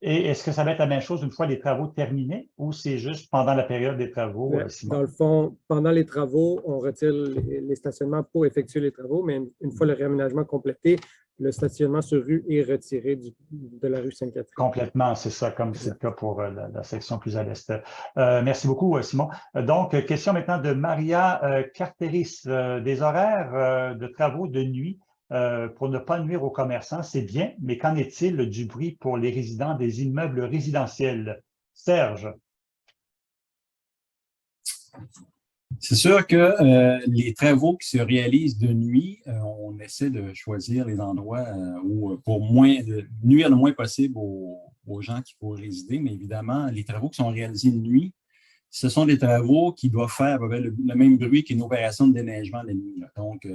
Et est-ce que ça va être la même chose une fois les travaux terminés ou c'est juste pendant la période des travaux? Dans le fond, pendant les travaux, on retire les stationnements pour effectuer les travaux, mais une fois le réaménagement complété, le stationnement sur rue est retiré de la rue Sainte-Catherine. Complètement, c'est ça, comme c'est le cas pour la section plus à l'est. Merci beaucoup, Simon. Donc, question maintenant de Maria Carteris. Des horaires de travaux de nuit pour ne pas nuire aux commerçants, c'est bien, mais qu'en est-il du bruit pour les résidents des immeubles résidentiels? Serge. C'est sûr que les travaux qui se réalisent de nuit, on essaie de choisir les endroits où, pour nuire le moins possible aux gens qui vont résider, mais évidemment, les travaux qui sont réalisés de nuit, ce sont des travaux qui doivent faire le même bruit qu'une opération de déneigement la nuit. Là. Donc,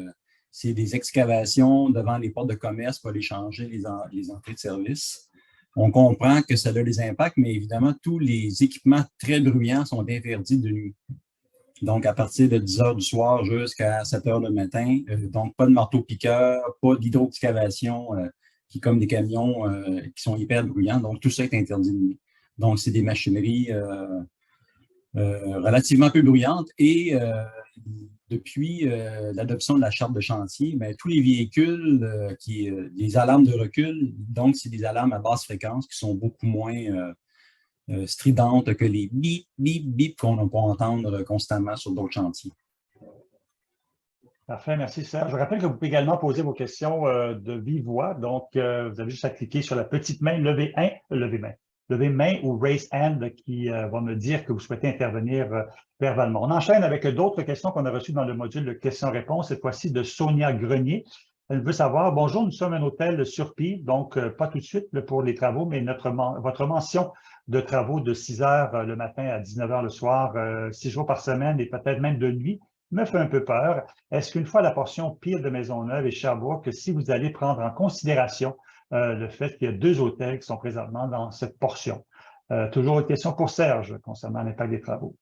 c'est des excavations devant les portes de commerce pour aller changer les entrées de service. On comprend que ça a des impacts, mais évidemment, tous les équipements très bruyants sont interdits de nuit. Donc, à partir de 10 heures du soir jusqu'à 7 heures le matin. Donc, pas de marteau-piqueur, pas d'hydro-excavation qui, comme des camions, qui sont hyper bruyants. Donc, tout ça est interdit de nuit. Donc, c'est des machineries relativement peu bruyantes. Et depuis l'adoption de la charte de chantier, bien, tous les véhicules, les alarmes de recul, donc, c'est des alarmes à basse fréquence qui sont beaucoup moins stridentes que les bip, bip, bip qu'on peut entendre constamment sur d'autres chantiers. Parfait, merci Serge. Je rappelle que vous pouvez également poser vos questions de vive voix. Donc, vous avez juste à cliquer sur la petite main, lever main ou raise hand qui va me dire que vous souhaitez intervenir verbalement. On enchaîne avec d'autres questions qu'on a reçues dans le module de questions-réponses, cette fois-ci de Sonia Grenier. Elle veut savoir, bonjour, nous sommes un hôtel sur Peel, donc pas tout de suite pour les travaux, mais votre mention de travaux de 6 heures le matin à 19 heures le soir, 6 jours par semaine et peut-être même de nuit, me fait un peu peur. Est-ce qu'une fois la portion Peel de Maisonneuve et Sherbrooke, si vous allez prendre en considération le fait qu'il y a 2 hôtels qui sont présentement dans cette portion? Toujours une question pour Serge concernant l'impact des travaux.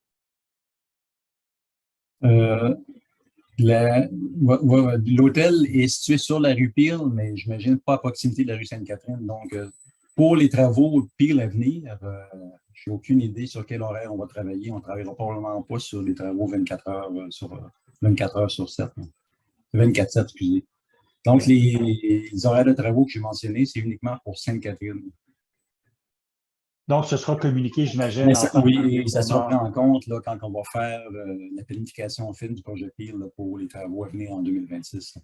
L'hôtel est situé sur la rue Peel, mais j'imagine pas à proximité de la rue Sainte-Catherine. Donc, pour les travaux Peel à venir, je n'ai aucune idée sur quel horaire on va travailler. On ne travaillera probablement pas sur les travaux 24 heures sur 7. 24/7, excusez. Donc, les horaires de travaux que j'ai mentionnés, c'est uniquement pour Sainte-Catherine. Donc, ce sera communiqué, j'imagine. Oui, ça sera pris en compte là, quand on va faire la planification fine du projet PEEL pour les travaux à venir en 2026.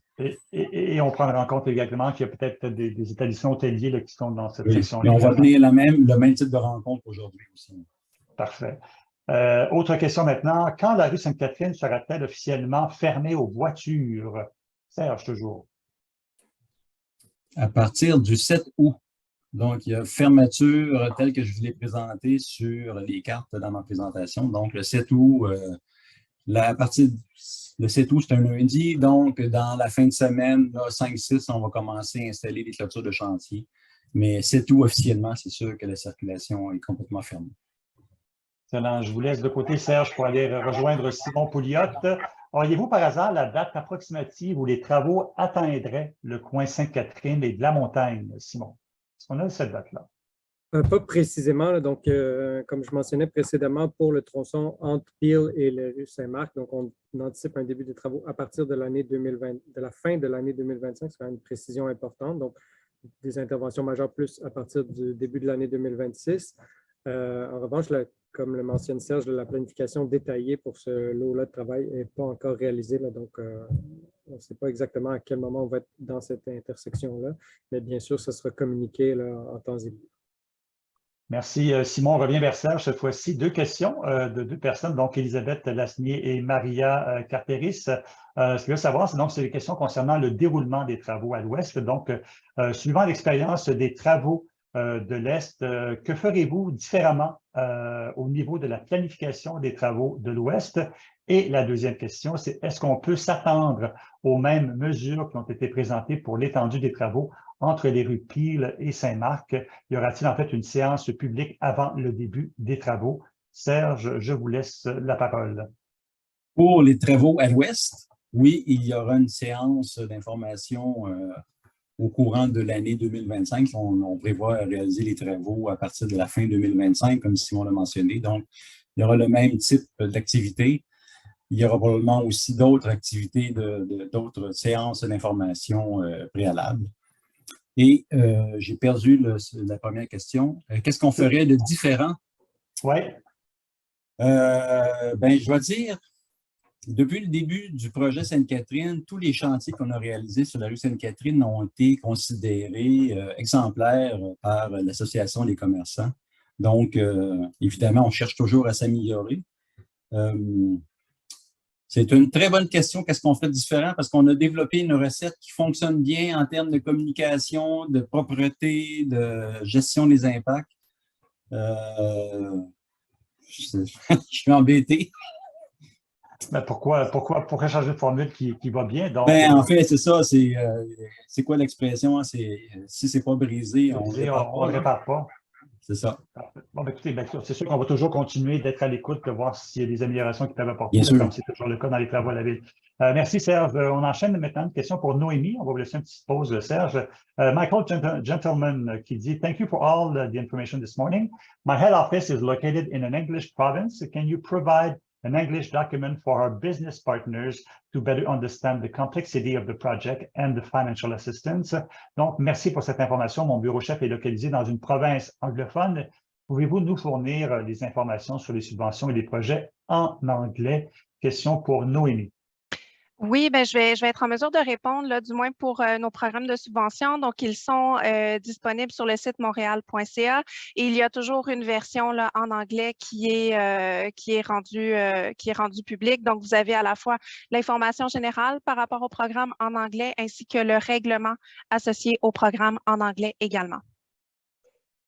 Et on prendra en compte également qu'il y a peut-être des établissements hôteliers là, qui sont dans cette section-là. Mais on va tenir le même type de rencontre aujourd'hui aussi. Parfait. Autre question maintenant. Quand la rue Sainte-Catherine sera-t-elle officiellement fermée aux voitures? Serge, toujours. À partir du 7 août. Donc, il y a fermeture telle que je vous l'ai présentée sur les cartes dans ma présentation. Donc, le 7 août, à partir le 7 août, c'est un lundi. Donc, dans la fin de semaine, 5-6, on va commencer à installer les clôtures de chantier. Mais 7 août, officiellement, c'est sûr que la circulation est complètement fermée. Excellent. Je vous laisse de côté, Serge, pour aller rejoindre Simon Pouliot. Auriez-vous par hasard la date approximative où les travaux atteindraient le coin Sainte-Catherine et de la montagne, Simon? Est-ce qu'on a cette date-là? Pas précisément. Là, donc, comme je mentionnais précédemment, pour le tronçon entre Peel et la rue Saint-Marc, donc on anticipe un début des travaux à partir de l'année 2020, de la fin de l'année 2025. C'est quand même une précision importante. Donc, des interventions majeures plus à partir du début de l'année 2026. En revanche, comme le mentionne Serge, la planification détaillée pour ce lot-là de travail n'est pas encore réalisée. Là, donc, on ne sait pas exactement à quel moment on va être dans cette intersection-là, mais bien sûr, ça sera communiqué là, en temps et lieu. Merci, Simon. On revient vers Serge cette fois-ci. Deux questions de deux personnes, donc Elisabeth Lasnier et Maria Carteris. Ce que je veux savoir, c'est des questions concernant le déroulement des travaux à l'Ouest. Donc, suivant l'expérience des travaux de l'Est, que ferez-vous différemment au niveau de la planification des travaux de l'Ouest? Et la deuxième question, c'est est-ce qu'on peut s'attendre aux mêmes mesures qui ont été présentées pour l'étendue des travaux entre les rues Peel et Saint-Marc? Y aura-t-il en fait une séance publique avant le début des travaux? Serge, je vous laisse la parole. Pour les travaux à l'Ouest, oui, il y aura une séance d'information au courant de l'année 2025. On prévoit réaliser les travaux à partir de la fin 2025, comme Simon l'a mentionné. Donc, il y aura le même type d'activité. Il y aura probablement aussi d'autres activités, d'autres séances d'information préalables. Et j'ai perdu la première question. Qu'est-ce qu'on ferait de différent? Oui. Je dois dire, depuis le début du projet Sainte-Catherine, tous les chantiers qu'on a réalisés sur la rue Sainte-Catherine ont été considérés exemplaires par l'Association des commerçants. Donc, évidemment, on cherche toujours à s'améliorer. C'est une très bonne question. Qu'est-ce qu'on fait de différent? Parce qu'on a développé une recette qui fonctionne bien en termes de communication, de propreté, de gestion des impacts. Je suis embêté. Mais pourquoi changer de formule qui va bien? Donc, en fait, c'est ça. C'est quoi l'expression? Si c'est pas brisé, on ne le répare pas. C'est ça. Bon, écoutez, c'est sûr qu'on va toujours continuer d'être à l'écoute, de voir s'il y a des améliorations qui peuvent apporter, comme c'est toujours le cas dans les travaux à la ville. Merci, Serge. On enchaîne maintenant une question pour Noémie. On va vous laisser une petite pause, Serge. Michael Gentleman qui dit « Thank you for all the information this morning. My head office is located in an English province. Can you provide an English document for our business partners to better understand the complexity of the project and the financial assistance. » Donc, merci pour cette information. Mon bureau chef est localisé dans une province anglophone. Pouvez-vous nous fournir des informations sur les subventions et les projets en anglais? Question pour Noémie. Oui, je vais être en mesure de répondre, là, du moins pour nos programmes de subvention. Donc, ils sont disponibles sur le site montréal.ca et il y a toujours une version là, en anglais qui est rendue publique. Donc, vous avez à la fois l'information générale par rapport au programme en anglais ainsi que le règlement associé au programme en anglais également.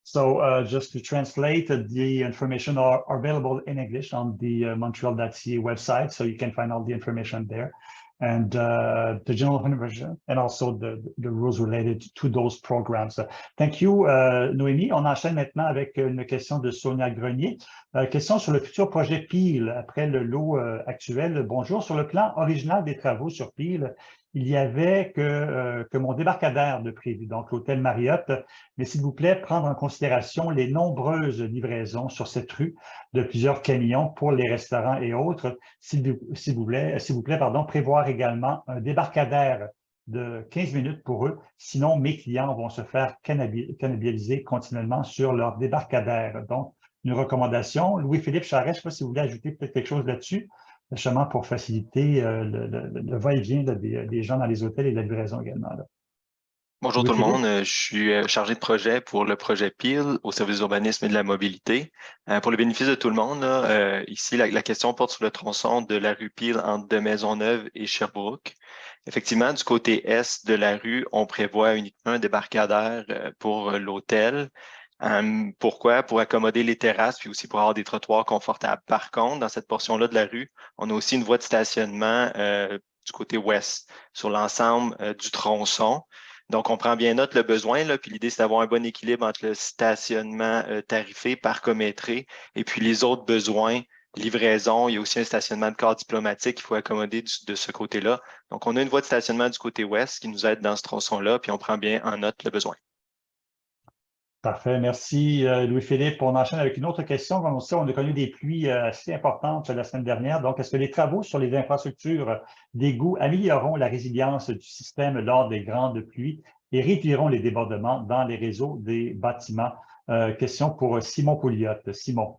So just to translate, the information are available in English on the Montreal.ca website, so you can find all the information there. And the general version, and also the rules related to those programs. Thank you, Noémie. On enchaîne maintenant avec une question de Sonia Grenier. Question sur le futur projet Peel après le lot actuel. Bonjour. Sur le plan original des travaux sur Peel, il y avait que mon débarcadère de prévu, donc l'hôtel Marriott, mais s'il vous plaît, prendre en considération les nombreuses livraisons sur cette rue de plusieurs camions pour les restaurants et autres. S'il vous plaît, prévoir également un débarcadère de 15 minutes pour eux. Sinon, mes clients vont se faire cannibaliser continuellement sur leur débarcadère. Donc, une recommandation. Louis-Philippe Charest, je ne sais pas si vous voulez ajouter peut-être quelque chose là-dessus, justement pour faciliter le va-et-vient des gens dans les hôtels et la livraison également. Là. Bonjour tout le monde, je suis chargé de projet pour le projet PEEL au service d'urbanisme et de la mobilité. Pour le bénéfice de tout le monde, là, ici, la question porte sur le tronçon de la rue PEEL entre de Maisonneuve et Sherbrooke. Effectivement, du côté est de la rue, on prévoit uniquement un débarcadère pour l'hôtel. Pourquoi? Pour accommoder les terrasses, puis aussi pour avoir des trottoirs confortables. Par contre, dans cette portion-là de la rue, on a aussi une voie de stationnement du côté ouest, sur l'ensemble du tronçon. Donc, on prend bien note le besoin, là, puis l'idée, c'est d'avoir un bon équilibre entre le stationnement tarifé, parcométré, et puis les autres besoins, livraison. Il y a aussi un stationnement de corps diplomatique qu'il faut accommoder de ce côté-là. Donc, on a une voie de stationnement du côté ouest qui nous aide dans ce tronçon-là, puis on prend bien en note le besoin. Parfait, merci Louis-Philippe. On enchaîne avec une autre question. Comme on sait, on a connu des pluies assez importantes la semaine dernière. Donc, est-ce que les travaux sur les infrastructures d'égouts amélioreront la résilience du système lors des grandes pluies et réduiront les débordements dans les réseaux des bâtiments? Question pour Simon Pouliot. Simon.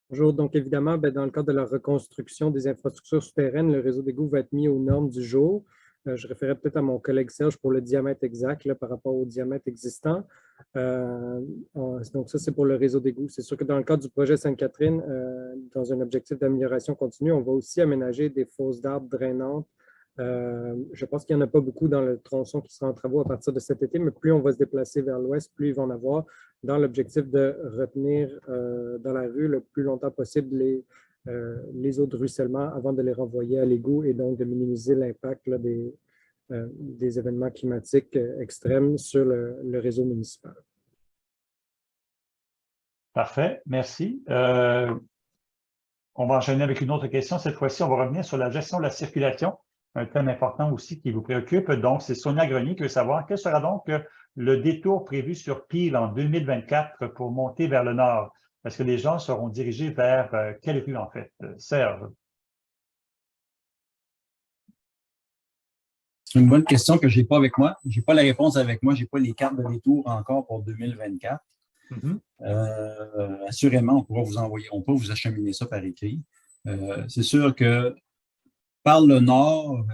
Bonjour. Donc, évidemment, dans le cadre de la reconstruction des infrastructures souterraines, le réseau d'égouts va être mis aux normes du jour. Je référais peut-être à mon collègue Serge pour le diamètre exact là, par rapport au diamètre existant. Donc, ça, c'est pour le réseau d'égouts. C'est sûr que dans le cadre du projet Sainte-Catherine, dans un objectif d'amélioration continue, on va aussi aménager des fosses d'arbres drainantes. Je pense qu'il n'y en a pas beaucoup dans le tronçon qui sera en travaux à partir de cet été, mais plus on va se déplacer vers l'ouest, plus il va en avoir, dans l'objectif de retenir dans la rue le plus longtemps possible les eaux de ruissellement avant de les renvoyer à l'égout et donc de minimiser l'impact des événements climatiques extrêmes sur le réseau municipal. Parfait, merci. On va enchaîner avec une autre question. Cette fois-ci, on va revenir sur la gestion de la circulation, un thème important aussi qui vous préoccupe. Donc, c'est Sonia Grenier qui veut savoir quel sera donc le détour prévu sur PEEL en 2024 pour monter vers le nord. Est-ce que les gens seront dirigés vers quelle rue, en fait? Serge? C'est une bonne question que je n'ai pas avec moi. Je n'ai pas la réponse avec moi. Je n'ai pas les cartes de détour encore pour 2024. Assurément, on pourra vous acheminer ça par écrit. C'est sûr que par le nord,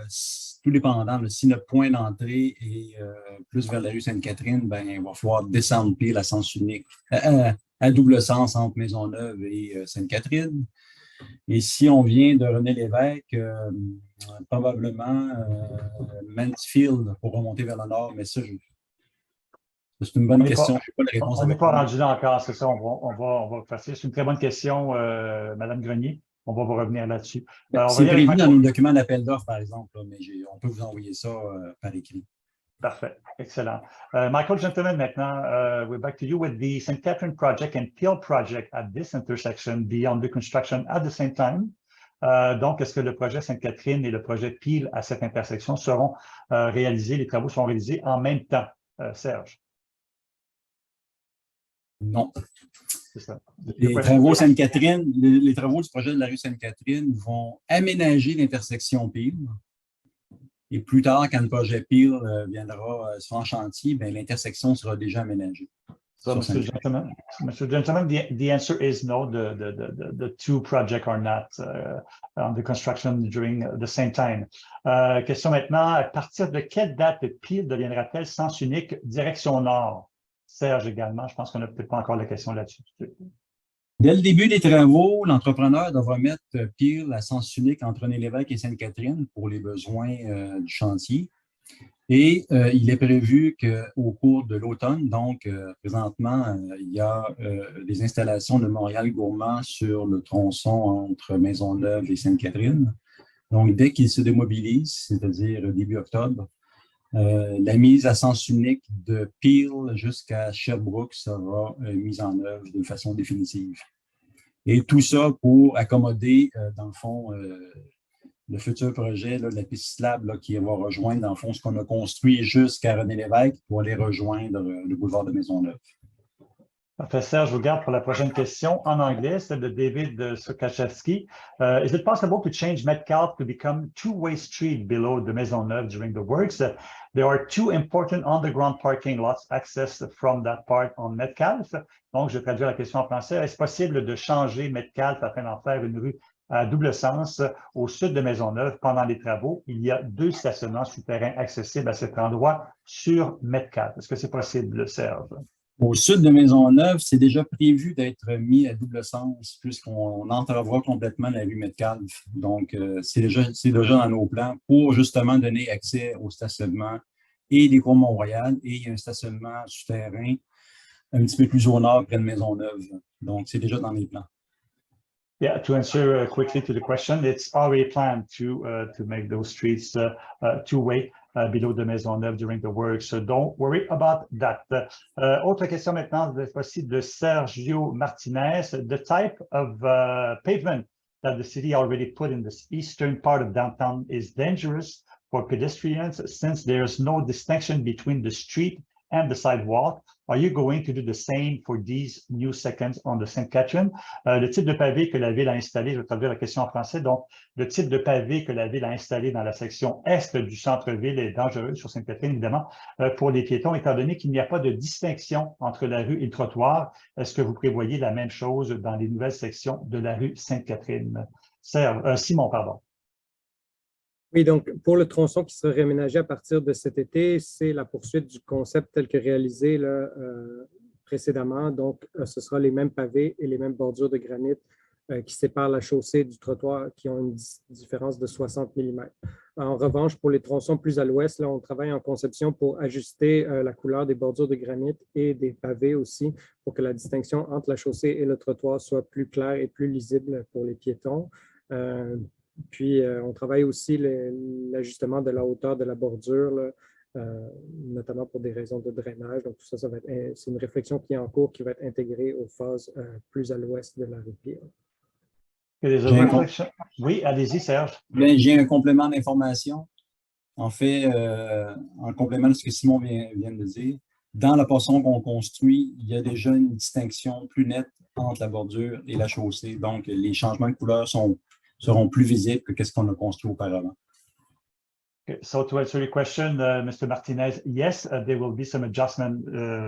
tout dépendant, si notre point d'entrée est plus vers la rue Sainte-Catherine, il va falloir descendre PEEL à sens unique, à double sens entre Maisonneuve et Sainte-Catherine. Et si on vient de René-Lévesque, probablement Mansfield pour remonter vers le nord, mais ça, c'est une bonne question. Je n'ai pas la réponse. On n'est pas rendu là encore, c'est ça. On va passer. C'est une très bonne question, Mme Grenier. On va vous revenir là-dessus. C'est prévu dans nos documents d'appel d'offres, par exemple, mais on peut vous envoyer ça par écrit. Parfait. Excellent. Michael Gentleman, maintenant, we're back to you with the St. Catherine project and PEEL project at this intersection be under construction at the same time. Donc, est-ce que le projet Sainte-Catherine et le projet PEEL à cette intersection seront réalisés, les travaux seront réalisés en même temps? Serge? Non. C'est ça. Les travaux Sainte-Catherine, les travaux du projet de la rue Sainte-Catherine vont aménager l'intersection PEEL. Et plus tard, quand le projet PEEL sera en chantier, l'intersection sera déjà aménagée. So, Mr. Gentleman, the answer is no. The two projects are not under construction during the same time. Question maintenant, à partir de quelle date PEEL deviendra-t-elle sens unique direction nord? Serge également, je pense qu'on n'a peut-être pas encore la question là-dessus. Dès le début des travaux, l'entrepreneur devra mettre PEEL à sens unique entre René-Lévesque et Sainte-Catherine pour les besoins du chantier. Et il est prévu qu'au cours de l'automne, donc présentement, il y a des installations de Montréal-Gourmand sur le tronçon entre Maisonneuve et Sainte-Catherine. Donc, dès qu'il se démobilise, c'est-à-dire début octobre, la mise à sens unique de PEEL jusqu'à Sherbrooke sera mise en œuvre de façon définitive. Et tout ça pour accommoder, dans le fond, le futur projet de la piste cyclable qui va rejoindre, dans le fond, ce qu'on a construit jusqu'à René-Lévesque pour aller rejoindre le boulevard de Maisonneuve. Professeur, je vous garde pour la prochaine question en anglais, celle de David Sokachevsky. Is it possible to change Metcalfe to become two-way street below the Maisonneuve during the works? There are two important underground parking lots accessed from that part on Metcalfe. Donc, je traduis la question en français. Est-ce possible de changer Metcalfe afin d'en faire une rue à double sens au sud de Maisonneuve pendant les travaux? Il y a deux stationnements souterrains accessibles à cet endroit sur Metcalfe. Est-ce que c'est possible, Serge? Au sud de Maisonneuve, c'est déjà prévu d'être mis à double sens puisqu'on entrevoit complètement la rue Metcalfe. Donc, c'est déjà dans nos plans pour justement donner accès au stationnement et des cours Mont-Royal, et il y a un stationnement souterrain un petit peu plus au nord près de Maisonneuve. Donc, c'est déjà dans les plans. Yeah, to answer quickly to the question, it's already planned to make those streets two-way below the Maisonneuve during the work, so don't worry about that. Autre question maintenant, cette fois-ci de Sergio Martinez. The type of pavement that the city already put in the eastern part of downtown is dangerous for pedestrians since there's no distinction between the street and the sidewalk. Are you going to do the same for these new seconds on the Sainte-Catherine? Le type de pavé que la Ville a installé, je vais traduire la question en français, donc le type de pavé que la Ville a installé dans la section est du centre-ville est dangereux sur Sainte-Catherine, évidemment, pour les piétons, étant donné qu'il n'y a pas de distinction entre la rue et le trottoir. Est-ce que vous prévoyez la même chose dans les nouvelles sections de la rue Sainte-Catherine? Simon, pardon. Oui, donc pour le tronçon qui sera réaménagé à partir de cet été, c'est la poursuite du concept tel que réalisé là, précédemment. Donc, ce sera les mêmes pavés et les mêmes bordures de granit qui séparent la chaussée du trottoir, qui ont une différence de 60 mm. En revanche, pour les tronçons plus à l'ouest, là, on travaille en conception pour ajuster la couleur des bordures de granit et des pavés aussi, pour que la distinction entre la chaussée et le trottoir soit plus claire et plus lisible pour les piétons. Puis, on travaille aussi l'ajustement de la hauteur de la bordure, là, notamment pour des raisons de drainage. Donc, tout ça, c'est une réflexion qui est en cours, qui va être intégrée aux phases plus à l'ouest de la rue Peel. Oui, allez-y, Serge. J'ai un complément d'information. En fait, en complément de ce que Simon vient de dire, dans la portion qu'on construit, il y a déjà une distinction plus nette entre la bordure et la chaussée. Donc, les changements de couleur seront plus visibles que ce qu'on a construit auparavant. Okay, so to answer your question, Mr. Martinez, yes, there will be some adjustment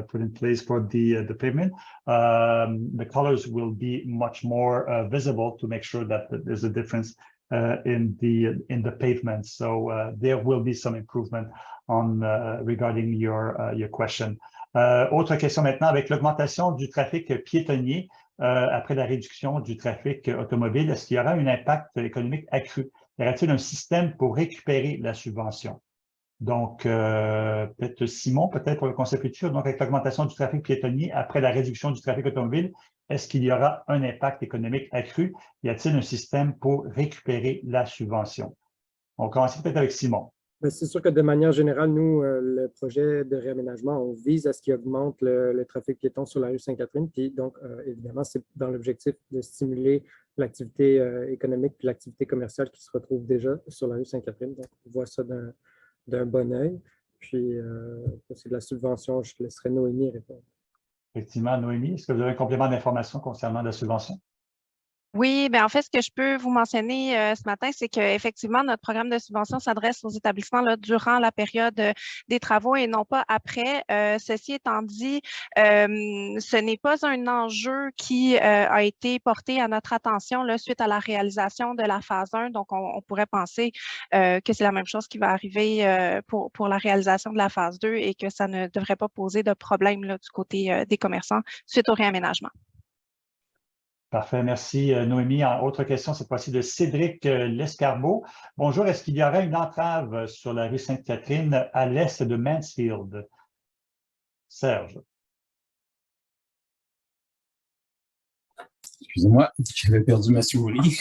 put in place for the pavement. The colors will be much more visible to make sure that there's a difference in the pavement. So there will be some improvement on regarding your question. Autre question maintenant, avec l'augmentation du trafic piétonnier, après la réduction du trafic automobile, est-ce qu'il y aura un impact économique accru? Y aura-t-il un système pour récupérer la subvention? Donc, peut-être Simon, peut-être pour le concept futur, donc avec l'augmentation du trafic piétonnier après la réduction du trafic automobile, est-ce qu'il y aura un impact économique accru? Y a-t-il un système pour récupérer la subvention? On commence peut-être avec Simon. C'est sûr que de manière générale, nous, le projet de réaménagement, on vise à ce qu'il augmente le trafic piéton sur la rue Sainte-Catherine. Puis donc, évidemment, c'est dans l'objectif de stimuler l'activité économique et l'activité commerciale qui se retrouve déjà sur la rue Sainte-Catherine. Donc, on voit ça d'un bon œil. Puis, pour ce qui est de la subvention, je laisserai Noémie répondre. Effectivement, Noémie, est-ce que vous avez un complément d'information concernant la subvention? Oui, bien en fait, ce que je peux vous mentionner ce matin, c'est qu'effectivement, notre programme de subvention s'adresse aux établissements là, durant la période des travaux et non pas après. Ceci étant dit, ce n'est pas un enjeu qui a été porté à notre attention là, suite à la réalisation de la phase 1. Donc, on pourrait penser que c'est la même chose qui va arriver pour la réalisation de la phase 2 et que ça ne devrait pas poser de problème là, du côté des commerçants suite au réaménagement. Parfait, merci Noémie. Autre question, cette fois-ci de Cédric Lescarbot. Bonjour, est-ce qu'il y aura une entrave sur la rue Sainte-Catherine à l'est de Mansfield? Serge. Excusez-moi, j'avais perdu ma souris.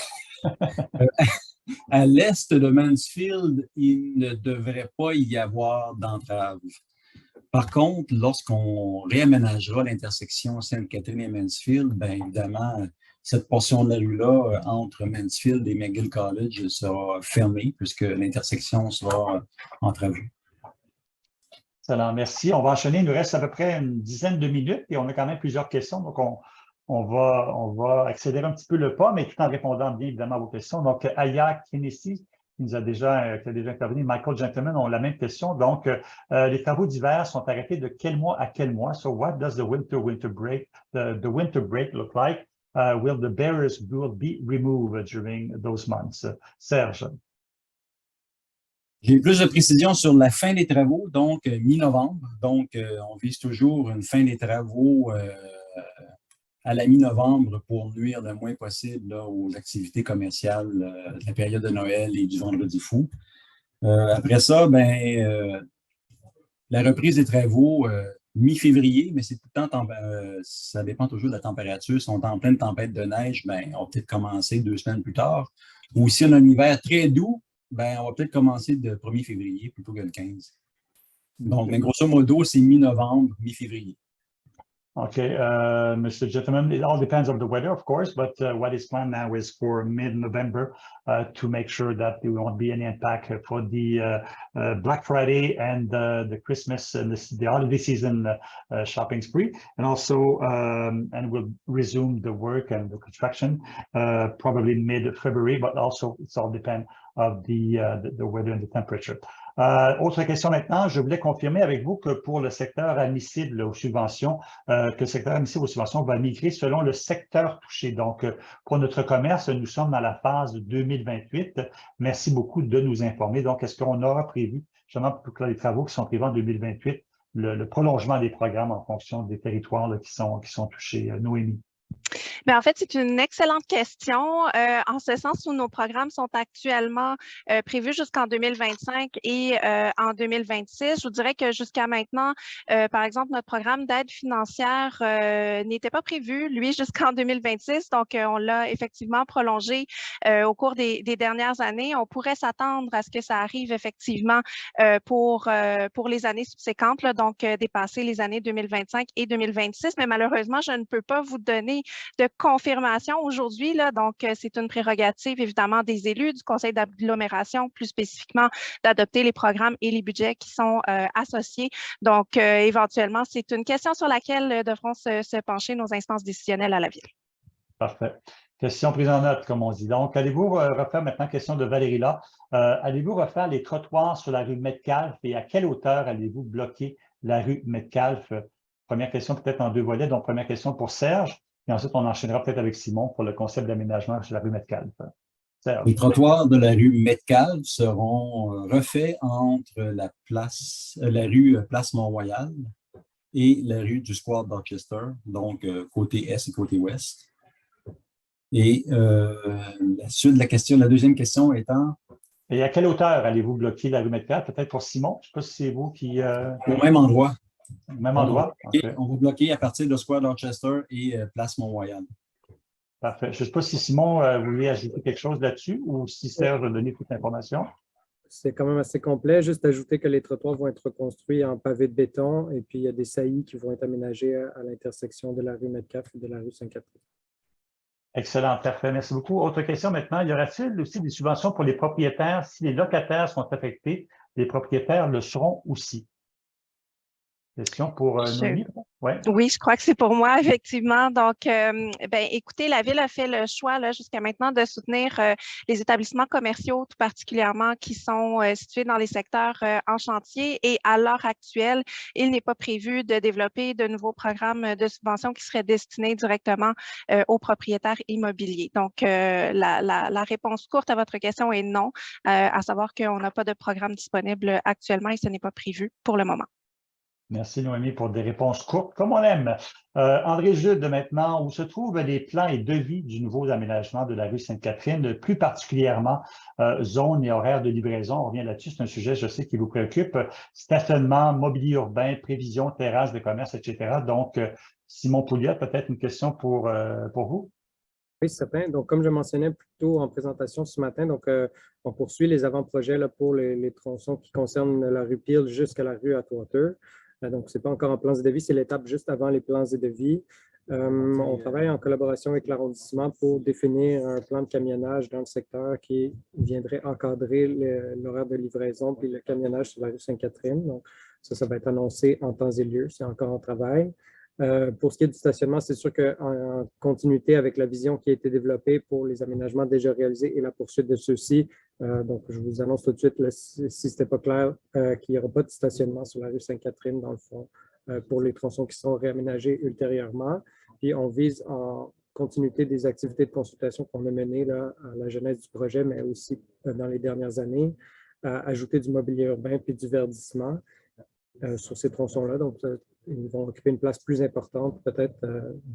À l'est de Mansfield, il ne devrait pas y avoir d'entrave. Par contre, lorsqu'on réaménagera l'intersection Sainte-Catherine et Mansfield, bien évidemment, cette portion de la rue-là, entre Mansfield et McGill College, sera fermée puisque l'intersection sera entravée. Excellent, merci. On va enchaîner. Il nous reste à peu près une dizaine de minutes et on a quand même plusieurs questions. Donc, on va accélérer un petit peu le pas, mais tout en répondant bien évidemment à vos questions. Donc, Aya Kinnesi, qui a déjà intervenu, Michael Gentleman ont la même question. Donc, les travaux d'hiver sont arrêtés de quel mois à quel mois? So, what does the winter break look like? Will the bearers be removed during those months? Serge. J'ai plus de précisions sur la fin des travaux, donc mi-novembre. Donc, on vise toujours une fin des travaux à la mi-novembre pour nuire le moins possible là, aux activités commerciales de la période de Noël et du Vendredi fou. Après ça, la reprise des travaux mi-février, mais c'est tout le temps, ça dépend toujours de la température. Si on est en pleine tempête de neige, on va peut-être commencer 2 semaines plus tard. Ou si on a un hiver très doux, on va peut-être commencer le 1er février plutôt que le 15. Donc, mais grosso modo, c'est mi-novembre, mi-février. Okay, Mr. Gentleman, it all depends on the weather, of course, but what is planned now is for mid-November to make sure that there won't be any impact for the Black Friday and the Christmas and the holiday season shopping spree, and also and we'll resume the work and the construction probably mid-February, but also it's all depend of the weather and the temperature. Autre question maintenant, je voulais confirmer avec vous que pour le secteur admissible aux subventions, que le secteur admissible aux subventions va migrer selon le secteur touché. Donc, pour notre commerce, nous sommes dans la phase 2028. Merci beaucoup de nous informer. Donc, est-ce qu'on aura prévu, justement, pour les travaux qui sont prévus en 2028, le prolongement des programmes en fonction des territoires là, qui sont touchés? Noémie. Bien, en fait, c'est une excellente question, en ce sens où nos programmes sont actuellement prévus jusqu'en 2025 et en 2026. Je vous dirais que jusqu'à maintenant, par exemple, notre programme d'aide financière n'était pas prévu, lui, jusqu'en 2026. Donc, on l'a effectivement prolongé au cours des dernières années. On pourrait s'attendre à ce que ça arrive effectivement pour les années subséquentes, là, donc dépasser les années 2025 et 2026. Mais malheureusement, je ne peux pas vous donner de confirmation aujourd'hui, là, donc c'est une prérogative évidemment des élus, du conseil d'agglomération, plus spécifiquement d'adopter les programmes et les budgets qui sont associés. Donc, éventuellement, c'est une question sur laquelle devront se pencher nos instances décisionnelles à la Ville. Parfait. Question prise en note, comme on dit. Donc, allez-vous refaire maintenant, question de Valérie là, allez-vous refaire les trottoirs sur la rue Metcalfe et à quelle hauteur allez-vous bloquer la rue Metcalfe? Première question peut-être en 2 volets. Donc, première question pour Serge. Et ensuite, on enchaînera peut-être avec Simon pour le concept d'aménagement sur la rue Metcalfe. Serge. Les trottoirs de la rue Metcalfe seront refaits entre la rue Place Mont-Royal et la rue du Square Dorchester, donc côté est et côté ouest. Et la suite de la question, la deuxième question étant… Et à quelle hauteur allez-vous bloquer la rue Metcalfe? Peut-être pour Simon, je ne sais pas si c'est vous qui… Au même endroit. Même endroit? On va bloquer à partir de Square Dorchester et Place Mont-Royal. Parfait. Je ne sais pas si Simon voulait ajouter quelque chose là-dessus ou si Serge a donné toute l'information. C'est quand même assez complet. Juste ajouter que les trottoirs vont être reconstruits en pavé de béton et puis il y a des saillies qui vont être aménagées à l'intersection de la rue Metcalfe et de la rue Sainte-Catherine. Excellent, parfait. Merci beaucoup. Autre question maintenant. Y aura-t-il aussi des subventions pour les propriétaires? Si les locataires sont affectés, les propriétaires le seront aussi. Question pour Noémie? Ouais. Oui, je crois que c'est pour moi, effectivement. Donc, écoutez, la Ville a fait le choix jusqu'à maintenant de soutenir les établissements commerciaux, tout particulièrement qui sont situés dans les secteurs en chantier. Et à l'heure actuelle, il n'est pas prévu de développer de nouveaux programmes de subvention qui seraient destinés directement aux propriétaires immobiliers. Donc, la réponse courte à votre question est non, à savoir qu'on n'a pas de programme disponible actuellement et ce n'est pas prévu pour le moment. Merci, Noémie, pour des réponses courtes, comme on aime. André Jude, maintenant, où se trouvent les plans et devis du nouveau aménagement de la rue Sainte-Catherine, plus particulièrement zone et horaires de livraison? On revient là-dessus, c'est un sujet, je sais, qui vous préoccupe. Stationnement, mobilier urbain, prévision, terrasse de commerce, etc. Donc, Simon Pouliot, peut-être une question pour vous? Oui, certain. Donc, comme je mentionnais plus tôt en présentation ce matin, donc, on poursuit les avant-projets pour les tronçons qui concernent la rue Peel jusqu'à la rue Atwater. Donc, ce n'est pas encore en plans et devis, c'est l'étape juste avant les plans et devis. On travaille en collaboration avec l'arrondissement pour définir un plan de camionnage dans le secteur qui viendrait encadrer l'horaire de livraison puis le camionnage sur la rue Sainte-Catherine. Donc, Ça va être annoncé en temps et lieu. C'est encore en travail. Pour ce qui est du stationnement, c'est sûr qu'en continuité avec la vision qui a été développée pour les aménagements déjà réalisés et la poursuite de ceux-ci, donc je vous annonce tout de suite, si ce n'était pas clair, qu'il n'y aura pas de stationnement sur la rue Sainte-Catherine, dans le fond, pour les tronçons qui seront réaménagés ultérieurement. Puis on vise en continuité des activités de consultation qu'on a menées là, à la genèse du projet, mais aussi dans les dernières années, à ajouter du mobilier urbain puis du verdissement sur ces tronçons-là. Donc, ils vont occuper une place plus importante, peut-être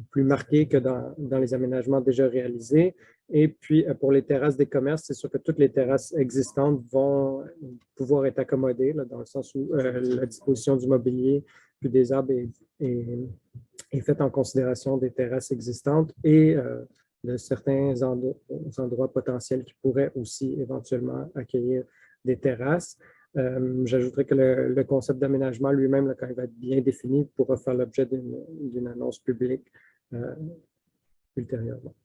plus marquée que dans les aménagements déjà réalisés. Et puis, pour les terrasses des commerces, c'est sûr que toutes les terrasses existantes vont pouvoir être accommodées, là, dans le sens où la disposition du mobilier puis des arbres est faite en considération des terrasses existantes et de certains endroits potentiels qui pourraient aussi éventuellement accueillir des terrasses. J'ajouterais que le concept d'aménagement lui-même, quand il va être bien défini, pourra faire l'objet d'une annonce publique ultérieurement.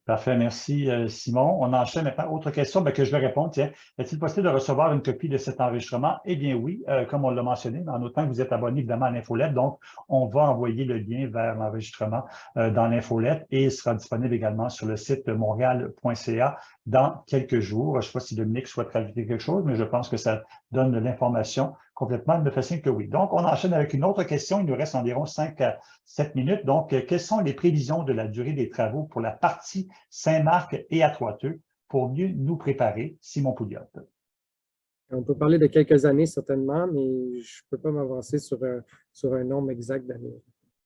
Parfait, merci Simon. On enchaîne maintenant. Autre question que je vais répondre. Tiens, est-il possible de recevoir une copie de cet enregistrement? Eh bien oui, comme on l'a mentionné, en autant que vous êtes abonné évidemment à l'infolette, donc on va envoyer le lien vers l'enregistrement dans l'infolette et il sera disponible également sur le site montréal.ca dans quelques jours. Je ne sais pas si Dominique souhaite rajouter quelque chose, mais je pense que ça donne de l'information complètement. Il me fait signe que oui. Donc, on enchaîne avec une autre question. Il nous reste environ 5 à 7 minutes. Donc, quelles sont les prévisions de la durée des travaux pour la partie Saint-Marc et à Toiteux pour mieux nous préparer? Simon Pouliot. On peut parler de quelques années certainement, mais je ne peux pas m'avancer sur un nombre exact d'années.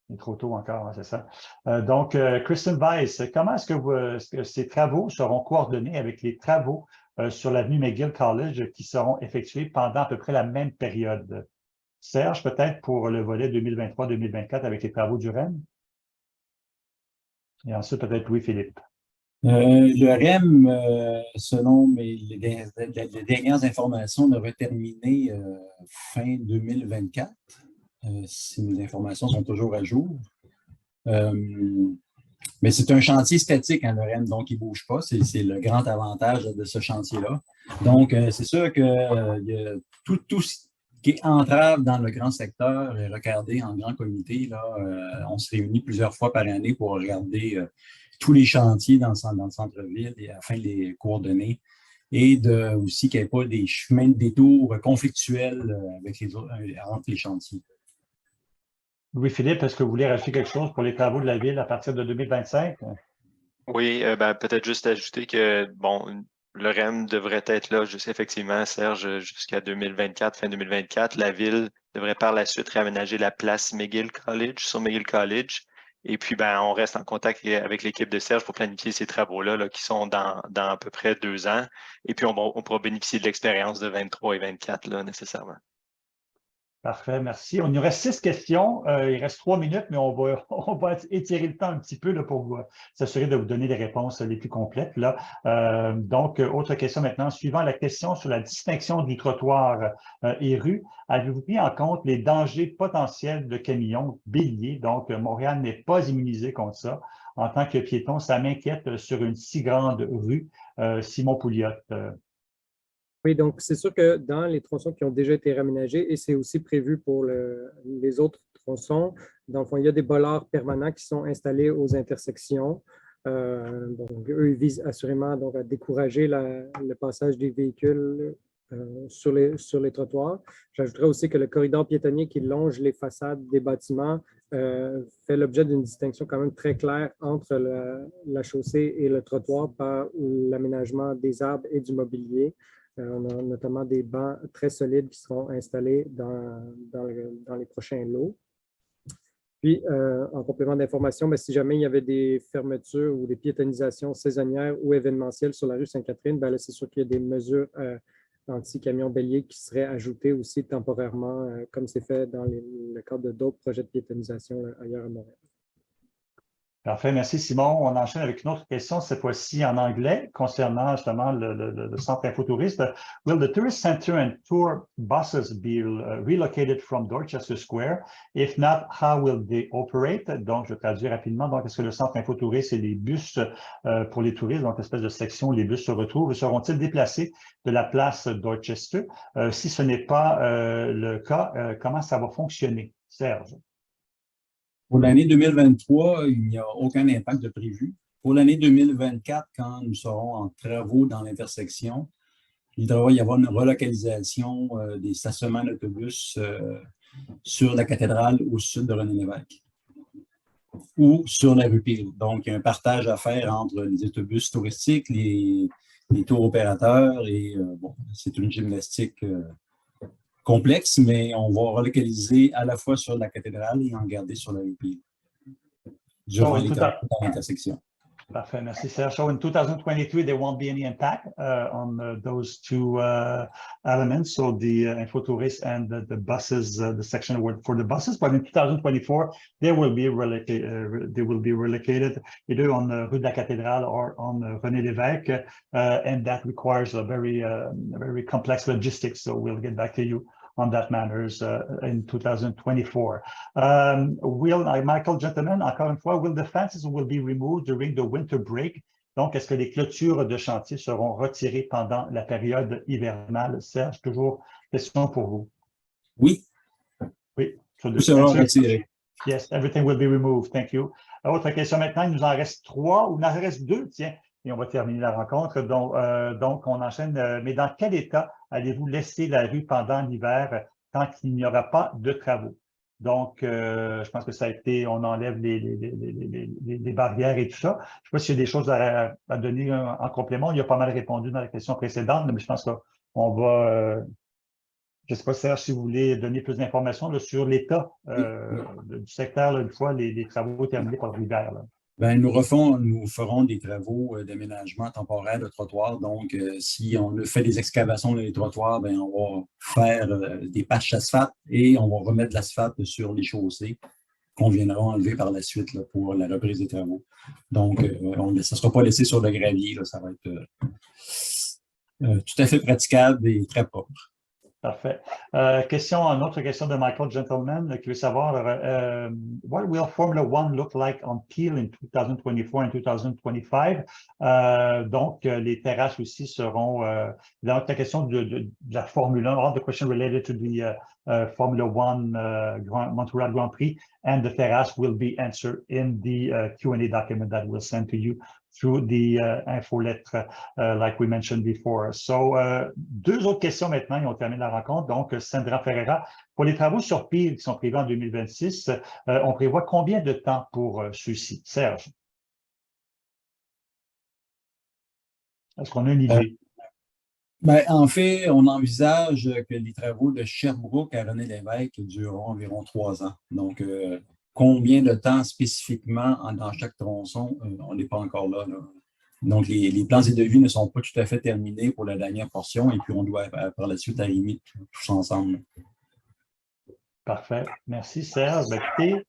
Il est trop tôt encore, hein, c'est ça. Donc, Kristen Weiss, comment est-ce que ces travaux seront coordonnés avec les travaux sur l'avenue McGill College qui seront effectués pendant à peu près la même période? Serge, peut-être pour le volet 2023-2024 avec les travaux du REM? Et ensuite, peut-être Louis-Philippe. Le REM, selon les dernières informations, devrait terminer fin 2024, si mes informations sont toujours à jour. Mais c'est un chantier statique, hein, le REM, donc il ne bouge pas. C'est le grand avantage de ce chantier-là. Donc, c'est sûr que tout ce qui est entrave dans le grand secteur est regardé en grand comité. Là, on se réunit plusieurs fois par année pour regarder tous les chantiers dans le centre-ville et afin de les coordonner et aussi qu'il n'y ait pas des chemins de détour conflictuels entre les chantiers. Louis-Philippe, est-ce que vous voulez rajouter quelque chose pour les travaux de la ville à partir de 2025? Oui, peut-être juste ajouter que, bon, le REM devrait être là, effectivement, Serge, jusqu'à 2024, fin 2024. La ville devrait par la suite réaménager la place McGill College sur McGill College. Et puis, on reste en contact avec l'équipe de Serge pour planifier ces travaux-là qui sont dans à peu près 2 ans. Et puis, on pourra bénéficier de l'expérience de 23 et 24 là, nécessairement. Parfait, merci. On y reste 6 questions. Il reste 3 minutes, mais on va étirer le temps un petit peu là, pour s'assurer de vous donner les réponses les plus complètes. Là. Donc, autre question maintenant. Suivant la question sur la distinction du trottoir et rue, avez-vous pris en compte les dangers potentiels de camions béliers? Donc, Montréal n'est pas immunisé contre ça. En tant que piéton, ça m'inquiète sur une si grande rue. Simon Pouliot. Oui, donc c'est sûr que dans les tronçons qui ont déjà été réaménagés, et c'est aussi prévu pour les autres tronçons, dans le fond, il y a des bollards permanents qui sont installés aux intersections. Donc, eux, ils visent assurément donc, à décourager le passage des véhicules sur les trottoirs. J'ajouterais aussi que le corridor piétonnier qui longe les façades des bâtiments fait l'objet d'une distinction quand même très claire entre la chaussée et le trottoir par l'aménagement des arbres et du mobilier. On a notamment des bancs très solides qui seront installés dans les prochains lots. Puis, en complément d'information, si jamais il y avait des fermetures ou des piétonisations saisonnières ou événementielles sur la rue Sainte-Catherine, c'est sûr qu'il y a des mesures anti-camions béliers qui seraient ajoutées aussi temporairement, comme c'est fait dans le cadre d'autres projets de piétonisation ailleurs à Montréal. Parfait, merci Simon. On enchaîne avec une autre question, cette fois-ci en anglais, concernant justement le centre infotouriste. Will the tourist center and tour buses be relocated from Dorchester Square? If not, how will they operate? Donc, je traduis rapidement. Donc, est-ce que le centre infotouriste et les bus pour les touristes, donc espèce de section où les bus se retrouvent, seront-ils déplacés de la place Dorchester? Si ce n'est pas le cas, comment ça va fonctionner? Serge? Pour l'année 2023, il n'y a aucun impact de prévu. Pour l'année 2024, quand nous serons en travaux dans l'intersection, il devrait y avoir une relocalisation des stationnements d'autobus sur la cathédrale au sud de René-Lévesque ou sur la rue Peel. Donc, il y a un partage à faire entre les autobus touristiques, les tours opérateurs et bon, c'est une gymnastique complexe, mais on va relocaliser à la fois sur la cathédrale et en garder sur la rue Peel durant les travaux dans l'intersection. Parfait, merci Serge. So in 2023, there won't be any impact on those two elements, so the infotourist and the buses, the section for the buses. But in 2024, they will be relocated either on the Rue de la Cathédrale or on René Lévesque, and that requires a very complex logistics. So we'll get back to you on that matters in 2024. Michael, gentlemen, encore une fois, will the fences will be removed during the winter break? Donc, est-ce que les clôtures de chantier seront retirées pendant la période hivernale? Serge, toujours question pour vous. Oui. Oui. Tout sera retiré. Yes, everything will be removed. Thank you. Autre question maintenant, il nous en reste 3 ou il nous en reste 2, tiens. Et on va terminer la rencontre. Donc, on enchaîne. Mais dans quel état allez-vous laisser la rue pendant l'hiver tant qu'il n'y aura pas de travaux? Donc, je pense que ça a été, on enlève les barrières et tout ça. Je ne sais pas s'il y a des choses à donner en complément. Il y a pas mal répondu dans la question précédente, mais je pense qu'on va... je ne sais pas, Serge, si vous voulez donner plus d'informations sur l'état du secteur, là, une fois les travaux terminés par l'hiver. Bien, nous ferons des travaux d'aménagement temporaire de trottoirs. Donc, si on fait des excavations dans les trottoirs, bien, on va faire des patchs d'asphalte et on va remettre de l'asphalte sur les chaussées qu'on viendra enlever par la suite là, pour la reprise des travaux. Donc, ça ne sera pas laissé sur le gravier. Là, ça va être tout à fait praticable et très propre. Parfait. Une autre question de Michael Gentleman qui veut savoir what will Formula One look like on Peel in 2024 and 2025? Donc, les terrasses aussi seront dans la question de la Formule 1, all the questions related to the Formula One Montreal Grand Prix and the terrace will be answered in the Q&A document that we'll send to you through the infolettre, like we mentioned before. So, 2 autres questions maintenant, et on termine la rencontre. Donc, Sandra Ferreira, pour les travaux sur Peel qui sont prévus en 2026, on prévoit combien de temps pour ceux-ci? Serge? Est-ce qu'on a une idée? Ben, en fait, on envisage que les travaux de Sherbrooke à René-Lévesque dureront environ 3 ans. Donc, combien de temps spécifiquement dans chaque tronçon, on n'est pas encore là. Donc, les plans et devis ne sont pas tout à fait terminés pour la dernière portion et puis on doit par la suite arriver tous ensemble. Parfait. Merci, Serge. Écoutez,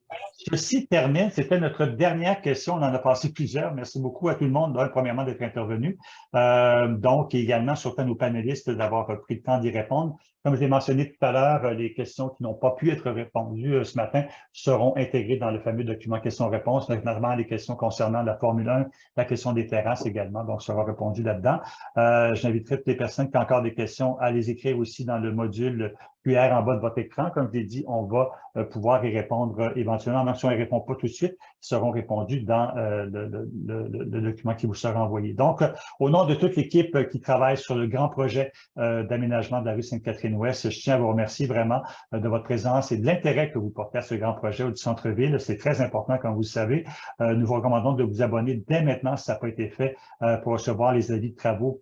ceci termine. C'était notre dernière question. On en a passé plusieurs. Merci beaucoup à tout le monde, premièrement, d'être intervenu. Donc, également, surtout à nos panélistes d'avoir pris le temps d'y répondre. Comme je l'ai mentionné tout à l'heure, les questions qui n'ont pas pu être répondues ce matin seront intégrées dans le fameux document questions-réponses, notamment les questions concernant la Formule 1, la question des terrasses également, donc sera répondu là-dedans. J'inviterai toutes les personnes qui ont encore des questions à les écrire aussi dans le module QR en bas de votre écran. Comme je l'ai dit, on va pouvoir y répondre éventuellement. Même si on ne répond pas tout de suite, ils seront répondus dans le document qui vous sera envoyé. Donc, au nom de toute l'équipe qui travaille sur le grand projet d'aménagement de la rue Sainte-Catherine-Ouest, je tiens à vous remercier vraiment de votre présence et de l'intérêt que vous portez à ce grand projet du centre-ville. C'est très important, comme vous le savez. Nous vous recommandons de vous abonner dès maintenant, si ça n'a pas été fait, pour recevoir les avis de travaux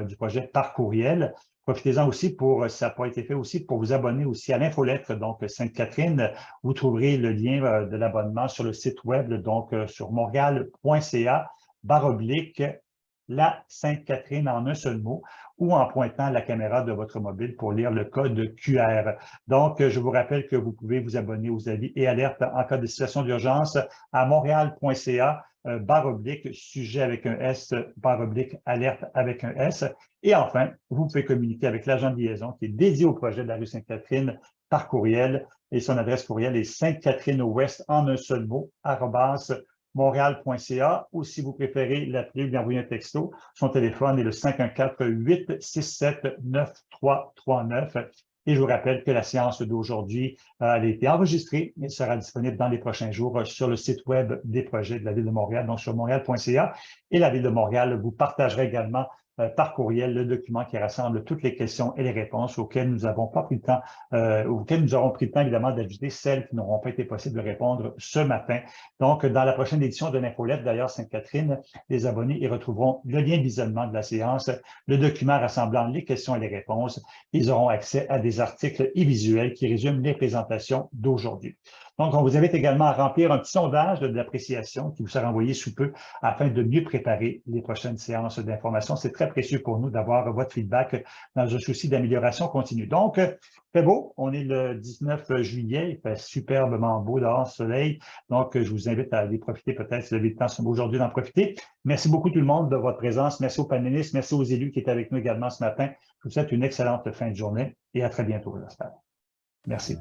du projet par courriel. Profitez-en aussi si ça n'a pas été fait aussi, pour vous abonner aussi à l'infolettre, donc Sainte-Catherine. Vous trouverez le lien de l'abonnement sur le site web, donc sur montréal.ca/. la Sainte-Catherine en un seul mot ou en pointant la caméra de votre mobile pour lire le code QR. Donc, je vous rappelle que vous pouvez vous abonner aux avis et alertes en cas de situation d'urgence à montréal.ca /sujet avec un S /alerte avec un S. Et enfin, vous pouvez communiquer avec l'agent de liaison qui est dédié au projet de la rue Sainte-Catherine par courriel et son adresse courriel est sainte-catherine-ouest en un seul mot @montréal.ca ou si vous préférez l'appeler ou lui envoyer un texto, son téléphone est le 514-867-9339. Et je vous rappelle que la séance d'aujourd'hui a été enregistrée et sera disponible dans les prochains jours sur le site web des projets de la Ville de Montréal, donc sur montréal.ca. Et la Ville de Montréal vous partagera également par courriel le document qui rassemble toutes les questions et les réponses auxquelles nous n'avons pas pris le temps, auxquelles nous aurons pris le temps évidemment d'ajouter celles qui n'auront pas été possibles de répondre ce matin. Donc, dans la prochaine édition de l'infolette, d'ailleurs, Sainte-Catherine, les abonnés y retrouveront le lien d'isolement de la séance, le document rassemblant les questions et les réponses. Ils auront accès à des articles et visuels qui résument les présentations d'aujourd'hui. Donc, on vous invite également à remplir un petit sondage d'appréciation qui vous sera envoyé sous peu afin de mieux préparer les prochaines séances d'information. C'est très précieux pour nous d'avoir votre feedback dans un souci d'amélioration continue. Donc, fait beau, on est le 19 juillet, il fait superbement beau dehors, soleil. Donc, je vous invite à aller profiter peut-être, si vous avez le temps aujourd'hui d'en profiter. Merci beaucoup tout le monde de votre présence. Merci aux panélistes, merci aux élus qui étaient avec nous également ce matin. Je vous souhaite une excellente fin de journée et à très bientôt, j'espère. Merci.